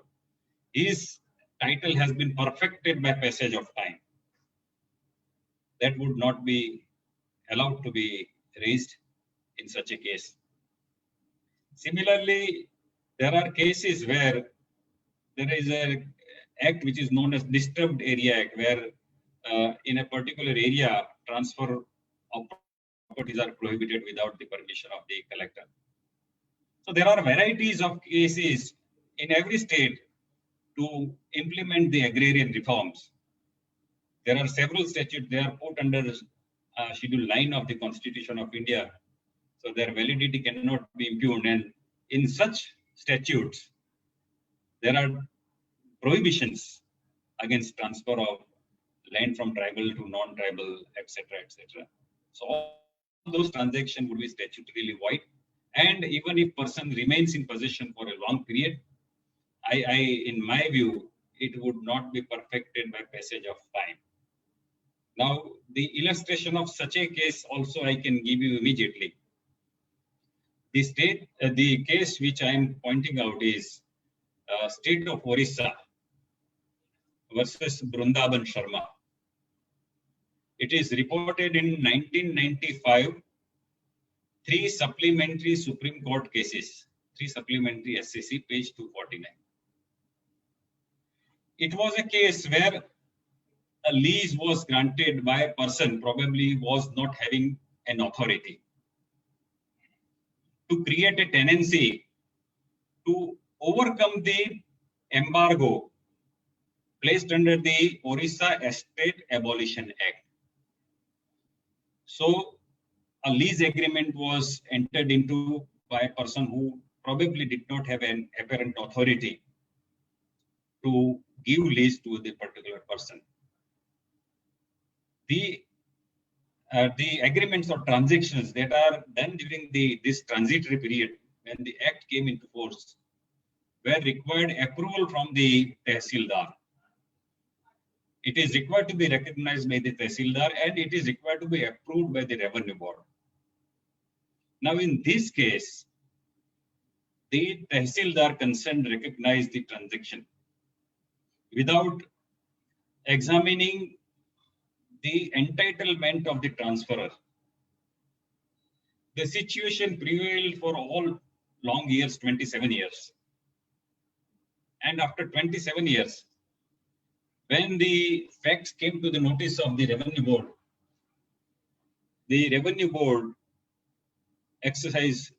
his title has been perfected by passage of time, that would not be allowed to be raised in such a case. Similarly, there are cases where there is an act which is known as Disturbed Area Act, where in a particular area, transfer of properties are prohibited without the permission of the collector. So there are varieties of cases in every state to implement the agrarian reforms. There are several statutes, they are put under Schedule 9 of the Constitution of India. So their validity cannot be impugned. And in such statutes, there are prohibitions against transfer of land from tribal to non-tribal, etc., etc. So all those transactions would be statutorily void. And even if person remains in possession for a long period, in my view, it would not be perfected by passage of time. Now, the illustration of such a case also I can give you immediately. The case which I am pointing out is state of Orissa versus Brindaban Sharma. It is reported in 1995, 3 supplementary Supreme Court cases, 3 supplementary SCC, page 249. It was a case where a lease was granted by a person probably was not having an authority to create a tenancy to overcome the embargo placed under the Orissa Estate Abolition Act. So a lease agreement was entered into by a person who probably did not have an apparent authority to give lease to the particular person. The agreements or transactions that are done during this transitory period when the act came into force were required approval from the Tehsildar. It is required to be recognized by the Tehsildar and it is required to be approved by the Revenue Board. Now in this case, the Tehsildar concerned recognized the transaction without examining the entitlement of the transferor. The situation prevailed for all long years, 27 years. And after 27 years, when the facts came to the notice of the Revenue Board exercised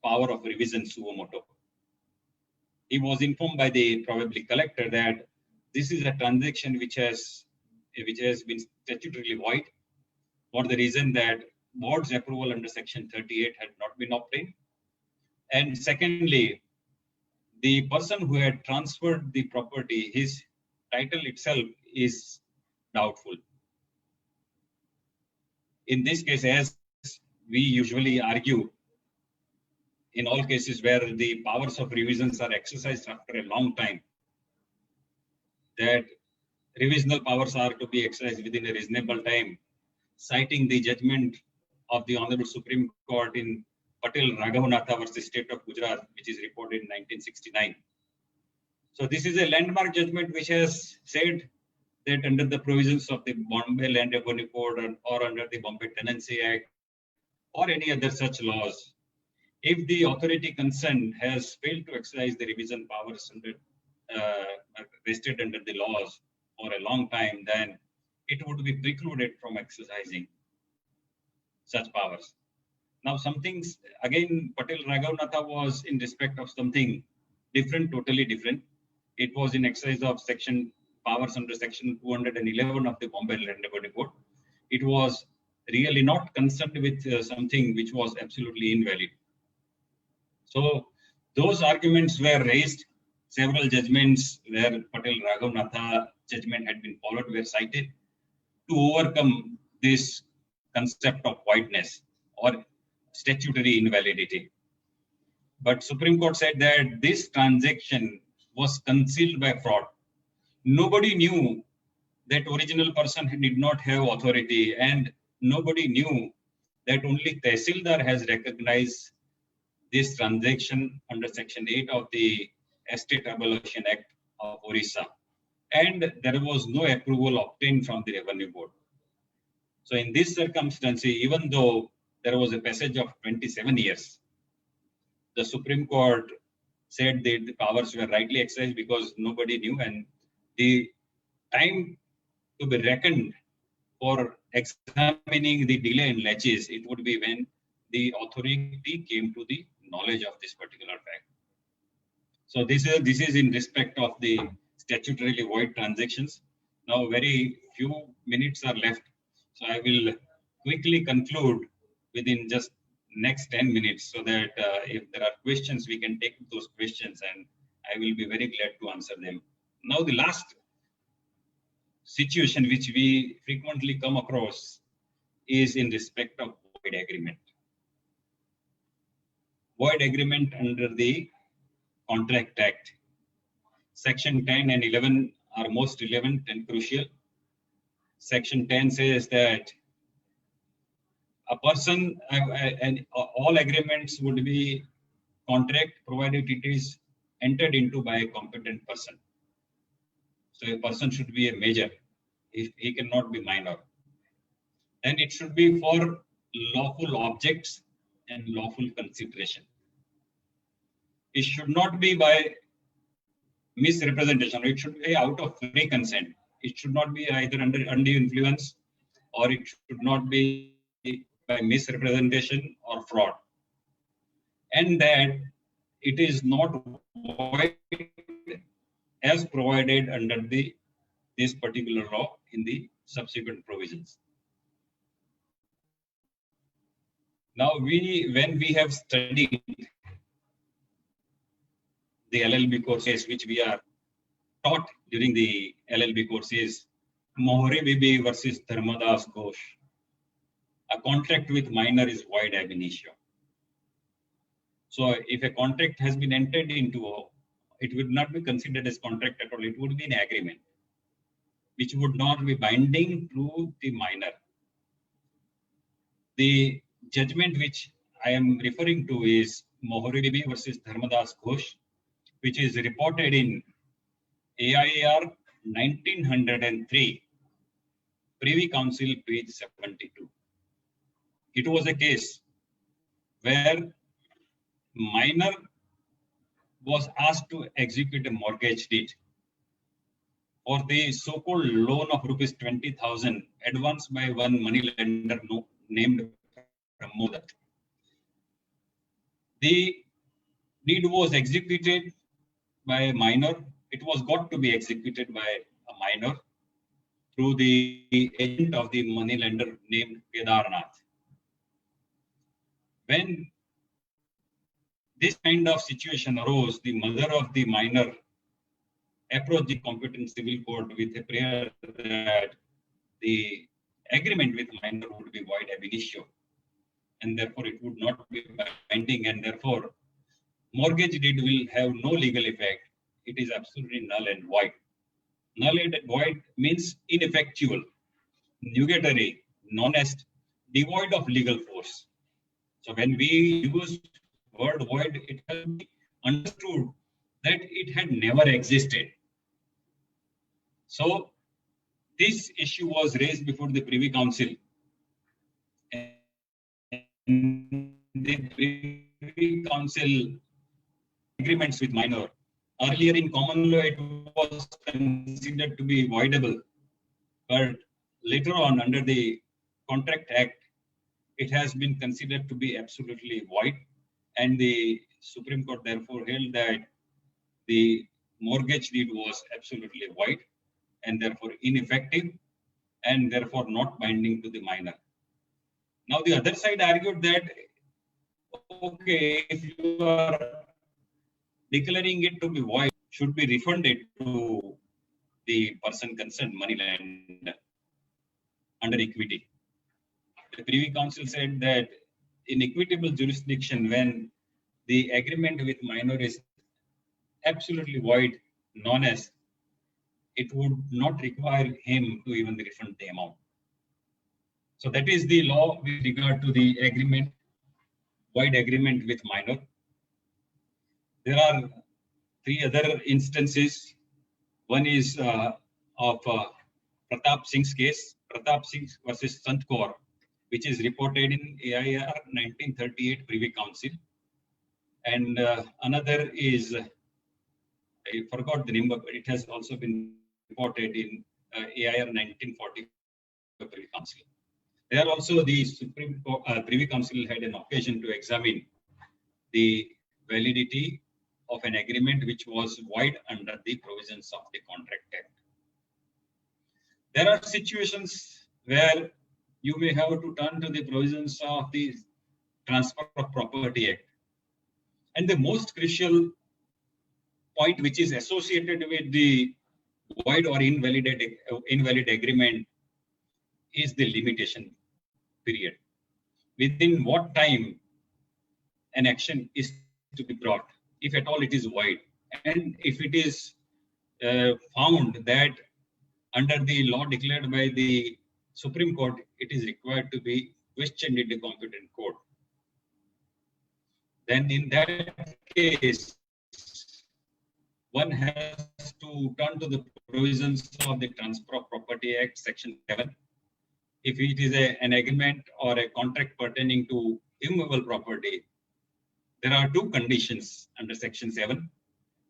power of revision suo motu. He was informed by the probably collector that this is a transaction which has been statutorily void for the reason that board's approval under Section 38 had not been obtained. And secondly, the person who had transferred the property, his title itself is doubtful. In this case, as we usually argue, in all cases where the powers of revisions are exercised after a long time, that revisional powers are to be exercised within a reasonable time, citing the judgment of the Honorable Supreme Court in Patel Raghavanatha versus State of Gujarat, which is reported in 1969. So this is a landmark judgment which has said that under the provisions of the Bombay Land Revenue Code or under the Bombay Tenancy Act or any other such laws, if the authority concerned has failed to exercise the revision powers vested under the laws for a long time, then it would be precluded from exercising such powers. Now, some things, again, Patel Raghavanatha was in respect of something different, totally different. It was in exercise of powers under section 211 of the Bombay Land Revenue Code. It was really not concerned with something which was absolutely invalid. So those arguments were raised. Several judgments where Patel Raghavanatha judgment had been followed were cited to overcome this concept of voidness or statutory invalidity. But Supreme Court said that this transaction was concealed by fraud. Nobody knew that original person did not have authority, and nobody knew that only Tehsildar has recognized this transaction under Section 8 of the Estate Abolition Act of Orissa. And there was no approval obtained from the Revenue Board. So in this circumstance, even though there was a passage of 27 years, the Supreme Court said that the powers were rightly exercised because nobody knew, and the time to be reckoned for examining the delay in laches, it would be when the authority came to the knowledge of this particular fact. So this is in respect of the statutorily void transactions. Now very few minutes are left, so I will quickly conclude within just next 10 minutes so that if there are questions, we can take those questions and I will be very glad to answer them. Now the last situation which we frequently come across is in respect of void agreement. Void agreement under the Contract Act. Section 10 and 11 are most relevant and crucial. Section 10 says that a person and all agreements would be contract provided it is entered into by a competent person. So a person should be a major, if he cannot be minor. And it should be for lawful objects and lawful consideration. It should not be by misrepresentation. It should be out of free consent. It should not be either under undue influence, or it should not be by misrepresentation or fraud. And that it is not void as provided under this particular law in the subsequent provisions. Now, when we have studied the LLB courses, which we are taught during the LLB courses, Mohri Bibi versus Dharmadas Ghosh, a contract with minor is void ab initio. So if a contract has been entered into, it would not be considered as contract at all. It would be an agreement, which would not be binding to the minor. The judgment which I am referring to is Mohri Bibi versus Dharmadas Ghosh, which is reported in AIR 1903, Privy Council, page 72. It was a case where minor was asked to execute a mortgage deed for the so-called loan of rupees 20,000 advanced by one money lender named Pramod. The deed was executed by a minor. It was got to be executed by a minor through the agent of the money lender named Kedarnath. When this kind of situation arose, the mother of the minor approached the competent civil court with a prayer that the agreement with minor would be void ab initio, and therefore it would not be binding, and therefore mortgage deed will have no legal effect. It is absolutely null and void. Null and void means ineffectual, nugatory, non-est. devoid of legal force. So when we use word void, it has to be understood that it had never existed. So this issue was raised before the Privy Council. And the Privy Council agreements with minor. Earlier in common law, it was considered to be voidable. But later on, under the Contract Act, it has been considered to be absolutely void. And the Supreme Court therefore held that the mortgage deed was absolutely void and therefore ineffective and therefore not binding to the minor. Now the other side argued that, okay, if you are declaring it to be void, should be refunded to the person concerned, money lender, under equity. The Privy Council said that in equitable jurisdiction, when the agreement with minor is absolutely void, non-as, it would not require him to even refund the amount. So that is the law with regard to the agreement, void agreement with minor. There are three other instances. One is of Pratap Singh's case, Pratap Singh versus Sant Kaur, which is reported in AIR 1938 Privy Council. And another is, I forgot the number, but it has also been reported in AIR 1940 Privy Council. There also the Supreme Court, Privy Council had an occasion to examine the validity of an agreement which was void under the provisions of the Contract Act. There are situations where you may have to turn to the provisions of the Transfer of Property Act. And the most crucial point which is associated with the void or invalid agreement is the limitation period. Within what time an action is to be brought, if at all it is void. And if it is found that under the law declared by the Supreme Court, it is required to be questioned in the competent court, then in that case, one has to turn to the provisions of the Transfer of Property Act, Section 7. If it is an agreement or a contract pertaining to immovable property, there are two conditions under Section 7.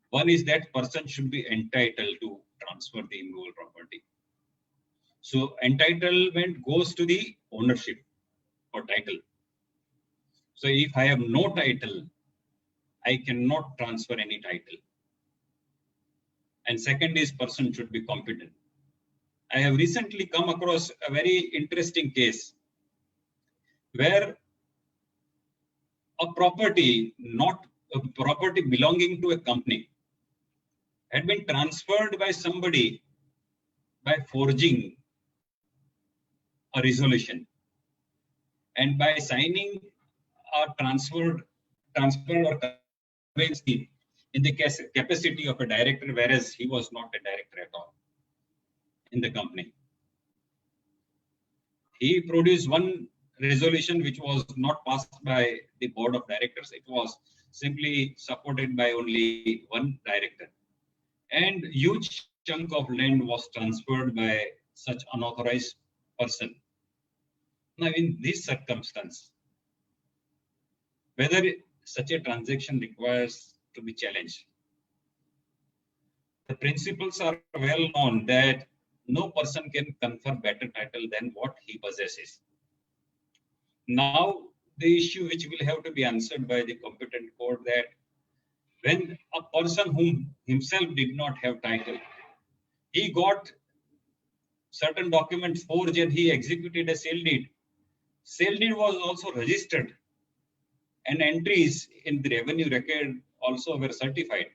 One is that person should be entitled to transfer the immovable property. So entitlement goes to the ownership or title. So if I have no title, I cannot transfer any title. And second is person should be competent. I have recently come across a very interesting case where a property belonging to a company had been transferred by somebody by forging a resolution, and by signing a transfer or conveyance in the capacity of a director, whereas he was not a director at all in the company. He produced one resolution which was not passed by the board of directors. It was simply supported by only one director. And huge chunk of land was transferred by such unauthorized person. Now, in this circumstance, whether such a transaction requires to be challenged, the principles are well known that no person can confer better title than what he possesses. Now, the issue which will have to be answered by the competent court, that when a person whom himself did not have title, he got certain documents forged and he executed a sale deed. Sale deed was also registered and entries in the revenue record also were certified.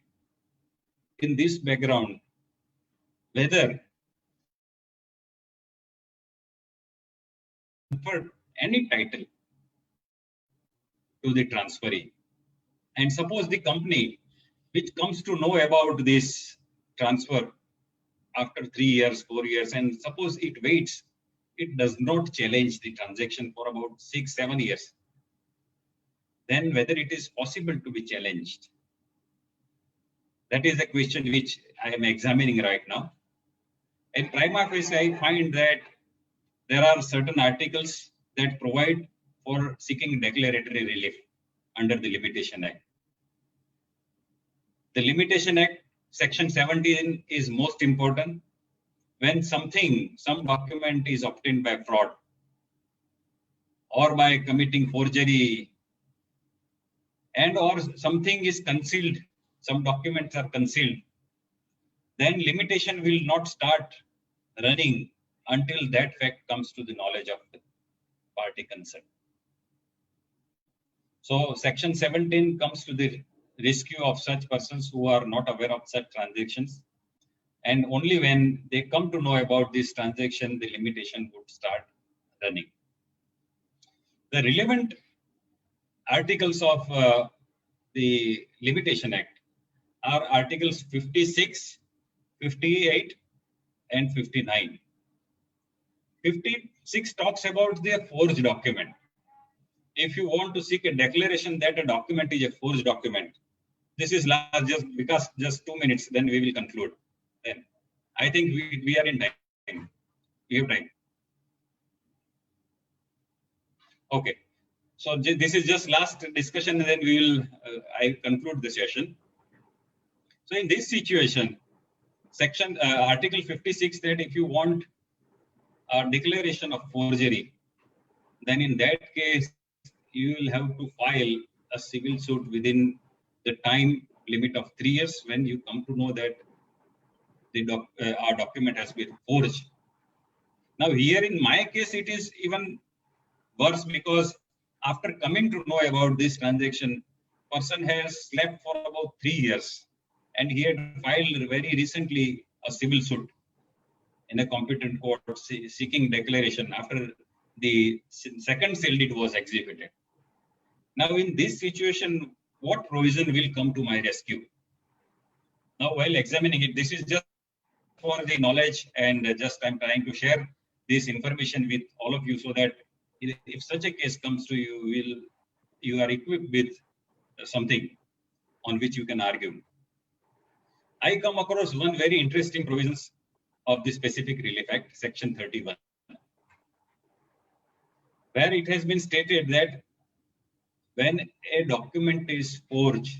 In this background, whether conferred any title to the transferee, and suppose the company which comes to know about this transfer after 3 years, 4 years, and suppose it waits it does not challenge the transaction for about 6-7 years, then whether it is possible to be challenged. That is the question which I am examining right now. In prima facie, I find that there are certain articles that provide for seeking declaratory relief under the Limitation Act. The Limitation Act, Section 17 is most important. When some document is obtained by fraud or by committing forgery, and or something is concealed, some documents are concealed, then limitation will not start running until that fact comes to the knowledge of the party concerned. So Section 17 comes to the rescue of such persons who are not aware of such transactions. And only when they come to know about this transaction, the limitation would start running. The relevant articles of the Limitation Act are Articles 56, 58, and 59. 56 talks about the forged document. If you want to seek a declaration that a document is a forged document, this is just 2 minutes, then we will conclude. Then I think we are in time. We have time. Okay. So this is just last discussion, and then we will I conclude the session. So in this situation, Article 56 that if you want a declaration of forgery, then in that case you will have to file a civil suit within the time limit of 3 years when you come to know that our document has been forged. Now here in my case it is even worse, because after coming to know about this transaction, person has slept for about 3 years, and he had filed very recently a civil suit in a competent court seeking declaration after the second sale deed was executed. Now in this situation, what provision will come to my rescue? Now while examining it, this is just for the knowledge, and just I'm trying to share this information with all of you so that if such a case comes to you, you are equipped with something on which you can argue. I come across one very interesting provisions of the Specific Relief Act, Section 31, where it has been stated that when a document is forged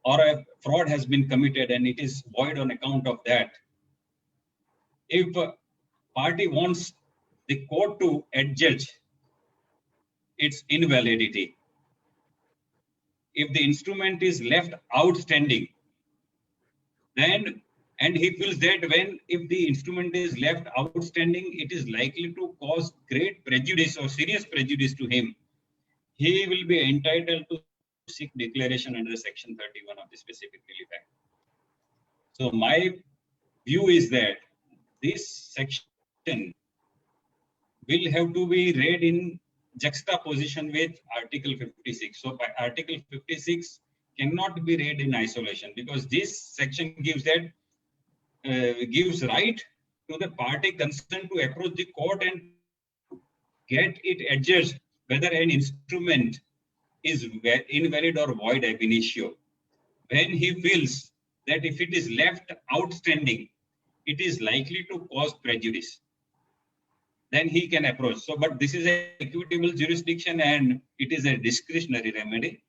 or a fraud has been committed and it is void on account of that, if a party wants the court to adjudge its invalidity, if the instrument is left outstanding, then, and he feels that if the instrument is left outstanding, it is likely to cause great prejudice or serious prejudice to him, he will be entitled to seek declaration under Section 31 of the Specific Relief Act. So my view is that this section will have to be read in juxtaposition with Article 56. So by Article 56 cannot be read in isolation, because this section gives right to the party concerned to approach the court and get it adjudged whether an instrument is invalid or void ab initio. When he feels that if it is left outstanding, it is likely to cause prejudice, then he can approach. So, but this is an equitable jurisdiction and it is a discretionary remedy.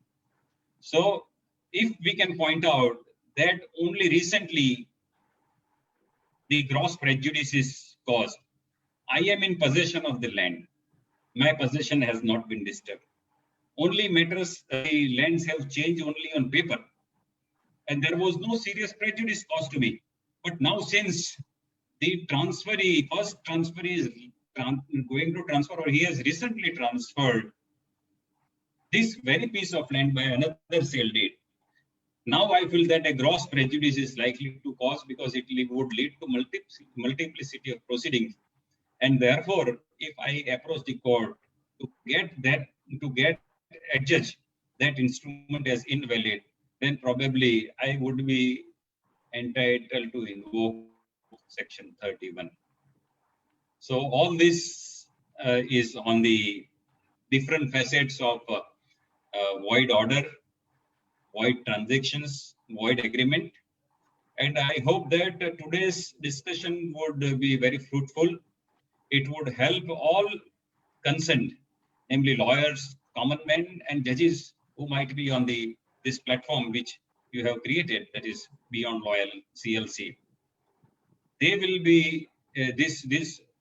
So, if we can point out that only recently the gross prejudice is caused, I am in possession of the land. My possession has not been disturbed. Only matters, the lands have changed only on paper, and there was no serious prejudice caused to me. But now, since the first transferee is going to transfer, or he has recently transferred this very piece of land by another sale deed, now I feel that a gross prejudice is likely to cause, because it would lead to multiplicity of proceedings. And therefore, if I approach the court to get adjudged that instrument as invalid, then probably I would be entitled to invoke Section 31. So all this is on the different facets of void order, void transactions, void agreement. And I hope that today's discussion would be very fruitful. It would help all concerned, namely lawyers, common men, and judges who might be on this platform which you have created, that is Beyond Loyal CLC. They will be this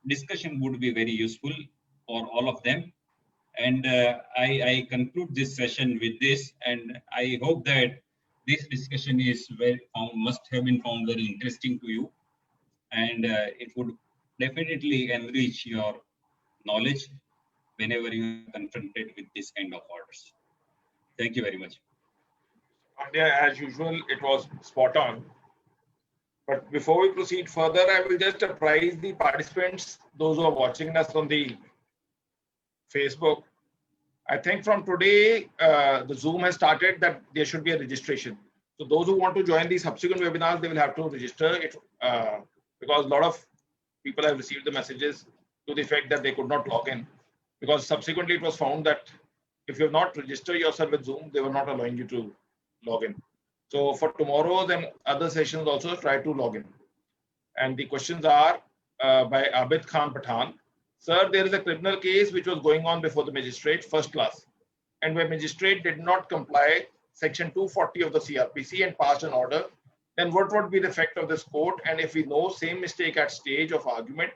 discussion would be very useful for all of them. And I conclude this session with this, and I hope that this discussion must have been found very interesting to you, and it would definitely enrich your knowledge whenever you are confronted with this kind of orders. Thank you very much. Pandya, as usual, it was spot on. But before we proceed further, I will just apprise the participants, those who are watching us on the Facebook. I think from today, the Zoom has started that there should be a registration. So those who want to join the subsequent webinars, they will have to register it because a lot of people have received the messages to the effect that they could not log in, because subsequently it was found that if you have not registered yourself with Zoom, they were not allowing you to log in. So for tomorrow, then other sessions also try to log in. And the questions are by Abid Khan Pathan. Sir, there is a criminal case which was going on before the magistrate, first class, and where magistrate did not comply section 240 of the CRPC and passed an order, then what would be the effect of this court? And if we know same mistake at stage of argument,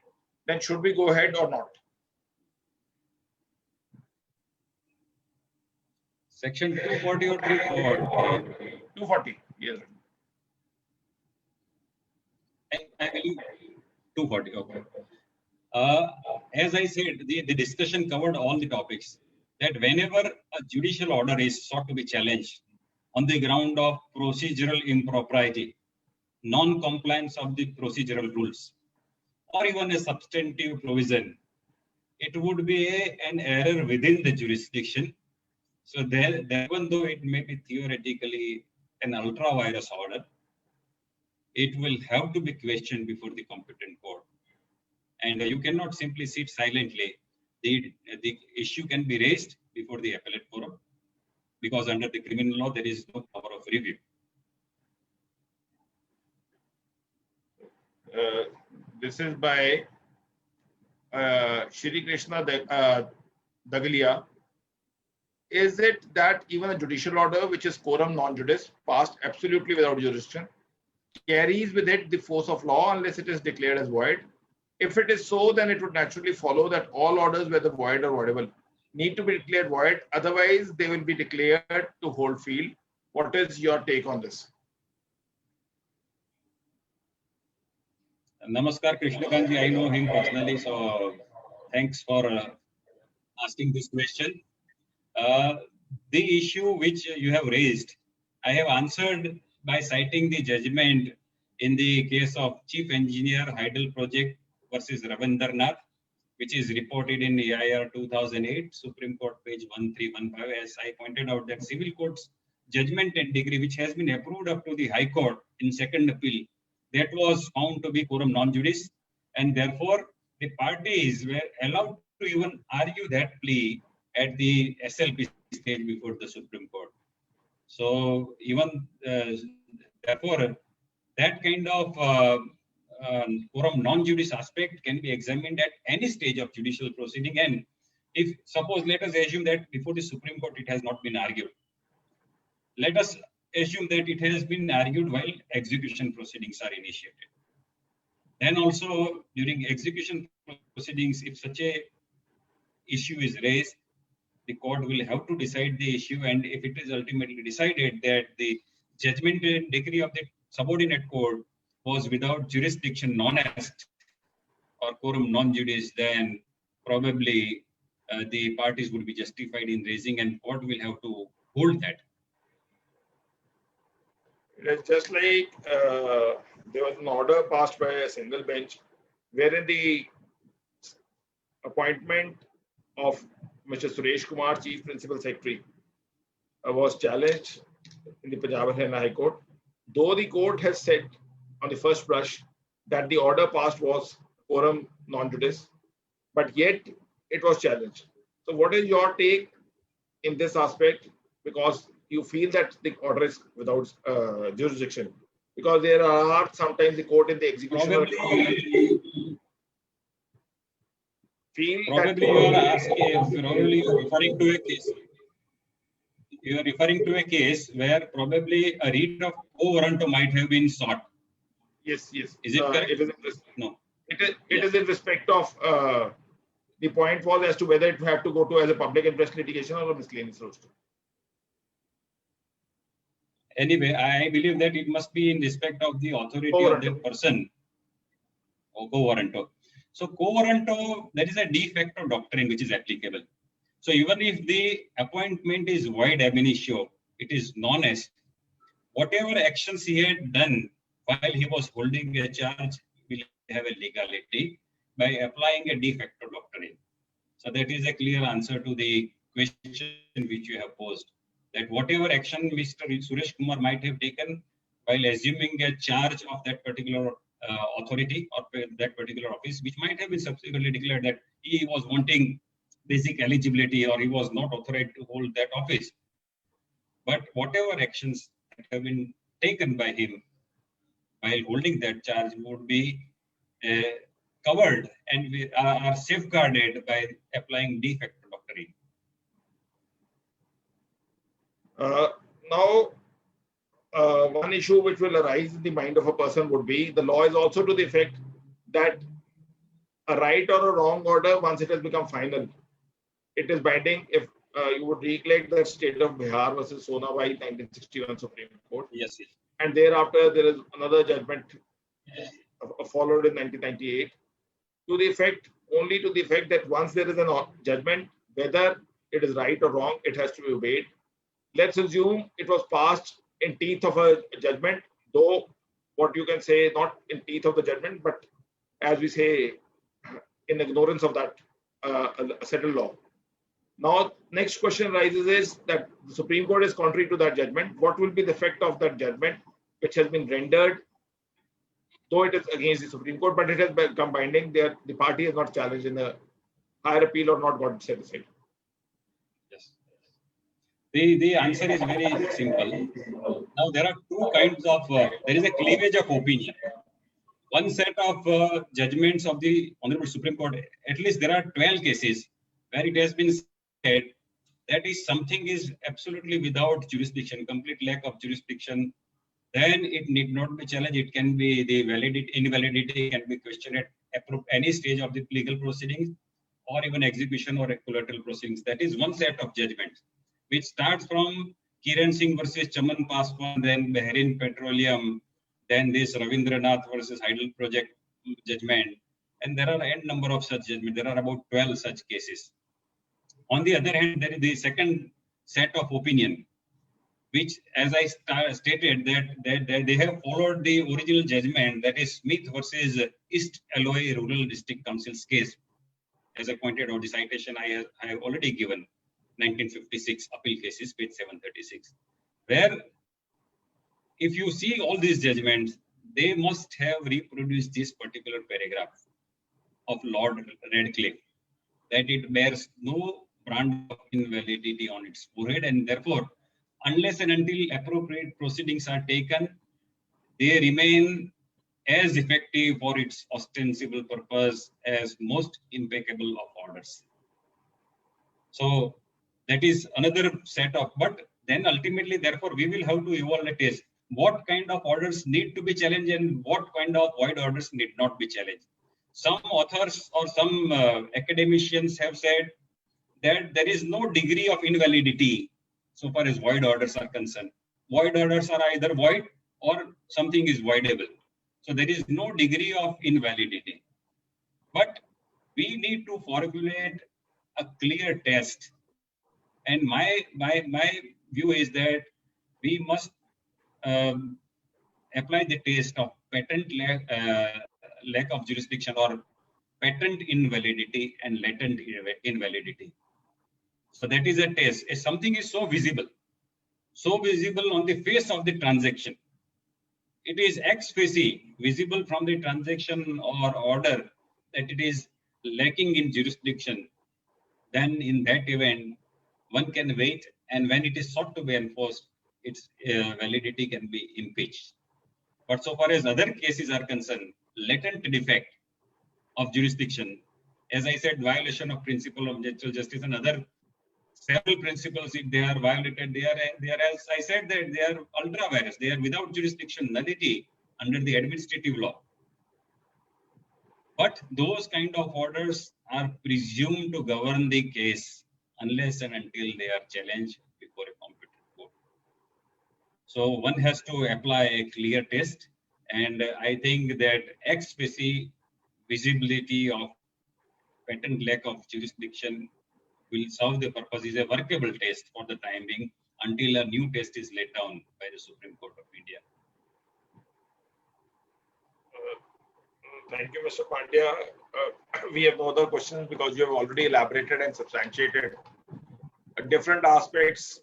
then should we go ahead or not? Section 240 or 340? 240, yes. I believe 240, okay. As I said, the discussion covered all the topics, that whenever a judicial order is sought to be challenged on the ground of procedural impropriety, non-compliance of the procedural rules, or even a substantive provision, it would be an error within the jurisdiction. So there, even though it may be theoretically an ultra-virus order, it will have to be questioned before the competent court. And you cannot simply sit silently. The issue can be raised before the appellate forum, because under the criminal law, there is no power of review. This is by Shri Krishna Dagalia. Is it that even a judicial order, which is quorum non judice, passed absolutely without jurisdiction, carries with it the force of law unless it is declared as void? If it is so, then it would naturally follow that all orders, whether void or voidable, need to be declared void. Otherwise, they will be declared to hold field. What is your take on this? Namaskar, Krishnakantji. I know him personally, so thanks for asking this question. The issue which you have raised, I have answered by citing the judgment in the case of Chief Engineer Hydel Project versus Ravindranath, which is reported in EIR 2008, Supreme Court page 1315. As I pointed out, that civil court's judgment and decree, which has been approved up to the High Court in second appeal, that was found to be quorum non judice, and therefore the parties were allowed to even argue that plea at the SLP stage before the Supreme Court. So even therefore, that kind of quorum non judice aspect can be examined at any stage of judicial proceeding. And if suppose, let us assume that before the Supreme Court it has not been argued. Let us assume that it has been argued while execution proceedings are initiated. Then also during execution proceedings, if such a issue is raised, the court will have to decide the issue. And if it is ultimately decided that the judgment and decree of the subordinate court was without jurisdiction, non-est, or quorum non-judice, then probably the parties would be justified in raising, and court will have to hold that. It's just like there was an order passed by a single bench wherein the appointment of Mr. Suresh Kumar, Chief Principal Secretary, was challenged in the Punjab and Haryana High Court. Though the court has said on the first brush that the order passed was quorum non judice, but yet it was challenged. So what is your take in this aspect? Because you feel that the order is without jurisdiction, because there are sometimes the court in the execution feel Probably that you are asking, probably you are referring to a case. You are referring to a case where probably a writ of quo warranto might have been sought. yes, yes, Is it correct? it is No. it is in respect of the point was as to whether it have to go to as a public interest litigation or a miscellaneous roster. Anyway, I believe that it must be in respect of the authority Quo of warranto. that person. Or quo warranto. So quo warranto, there is a de facto doctrine which is applicable. So even if the appointment is void ab initio, it is non-est, whatever actions he had done while he was holding a charge will have a legality by applying a de facto doctrine. So that is a clear answer to the question which you have posed, that whatever action Mr. Suresh Kumar might have taken while assuming a charge of that particular authority or that particular office, which might have been subsequently declared that he was wanting basic eligibility or he was not authorized to hold that office. But whatever actions that have been taken by him while holding that charge would be covered and are safeguarded by applying de facto doctrine. Now, one issue which will arise in the mind of a person would be the law is also to the effect that a right or a wrong order, once it has become final, it is binding. If you would recollect the state of Bihar versus Sonabai 1961 Supreme Court. Yes, yes. And thereafter, there is another judgment followed in 1998 to the effect, only to the effect that once there is a judgment, whether it is right or wrong, it has to be obeyed. Let's assume it was passed in teeth of a judgment, though what you can say, not in teeth of the judgment, but as we say, in ignorance of that settled law. Now, next question arises is that the Supreme Court is contrary to that judgment. What will be the effect of that judgment, which has been rendered, though it is against the Supreme Court, but it has become binding? The party has not challenged in the higher appeal or not got set aside. Yes. The answer is very simple. Now, there are two kinds of, there is a cleavage of opinion. One set of judgments of the Honorable Supreme Court, at least there are 12 cases where it has been said that is something is absolutely without jurisdiction, complete lack of jurisdiction, then it need not be challenged. It can be the invalidity can be questioned at any stage of the legal proceedings or even execution or collateral proceedings. That is one set of judgments, which starts from Kiran Singh versus Chaman Paswan, then Bahrain Petroleum, then this Ravindranath versus Heidel project judgment. And there are n number of such judgments. There are about 12 such cases. On the other hand, there is the second set of opinion, which, as I stated, that they have followed the original judgment, that is Smith versus East Alloy Rural District Council's case. As I pointed out, the citation I have already given, 1956 appeal cases, page 736, where if you see all these judgments, they must have reproduced this particular paragraph of Lord Radcliffe, that it bears no brand of invalidity on its forehead, and therefore, unless and until appropriate proceedings are taken, they remain as effective for its ostensible purpose as most impeccable of orders. So that is another set of, but then ultimately, therefore, we will have to evolve a test. What kind of orders need to be challenged and what kind of void orders need not be challenged. Some authors or some academicians have said that there is no degree of invalidity so far as void orders are concerned. Void orders are either void or something is voidable. So there is no degree of invalidity. But we need to formulate a clear test. And my view is that we must apply the test of patent lack of jurisdiction or patent invalidity and latent invalidity. So that is a test. If something is so visible on the face of the transaction, it is ex facie visible from the transaction or order that it is lacking in jurisdiction, then in that event, one can wait, and when it is sought to be enforced, its validity can be impeached. But so far as other cases are concerned, latent defect of jurisdiction, as I said, violation of principle of natural justice and other several principles, if they are violated, they are, as I said, that they are ultra vires. They are without jurisdiction, nullity under the administrative law. But those kind of orders are presumed to govern the case unless and until they are challenged before a competent court. So one has to apply a clear test, and I think that ex specie visibility of patent lack of jurisdiction will serve the purpose, is a workable test for the time being until a new test is laid down by the Supreme Court of India. Thank you, Mr. Pandya. We have no other questions because you have already elaborated and substantiated different aspects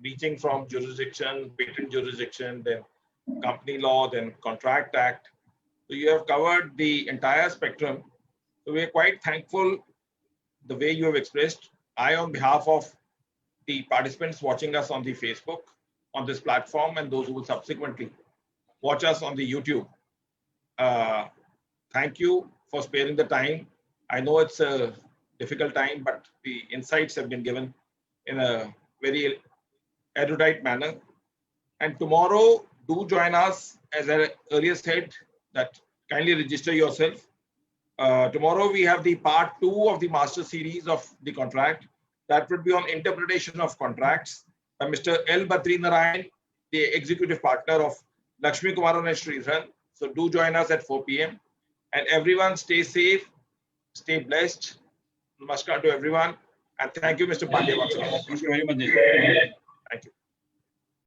reaching from jurisdiction, patent jurisdiction, then company law, then contract act. So you have covered the entire spectrum. So we are quite thankful the way you have expressed. I, on behalf of the participants watching us on the Facebook, on this platform, and those who will subsequently watch us on the YouTube, thank you for sparing the time. I know it's a difficult time, but the insights have been given in a very erudite manner. And tomorrow, do join us, as I earlier said, that kindly register yourself. Tomorrow we have the part 2 of the master series of the contract. That would be on interpretation of contracts by Mr. L. Badri Narayan, the executive partner of Lakshmi Kumaran and Sridharan. So do join us at 4 p.m. And everyone stay safe, stay blessed. Namaskar to everyone. And thank you, Mr. Pandya. Thank you very much. Thank you.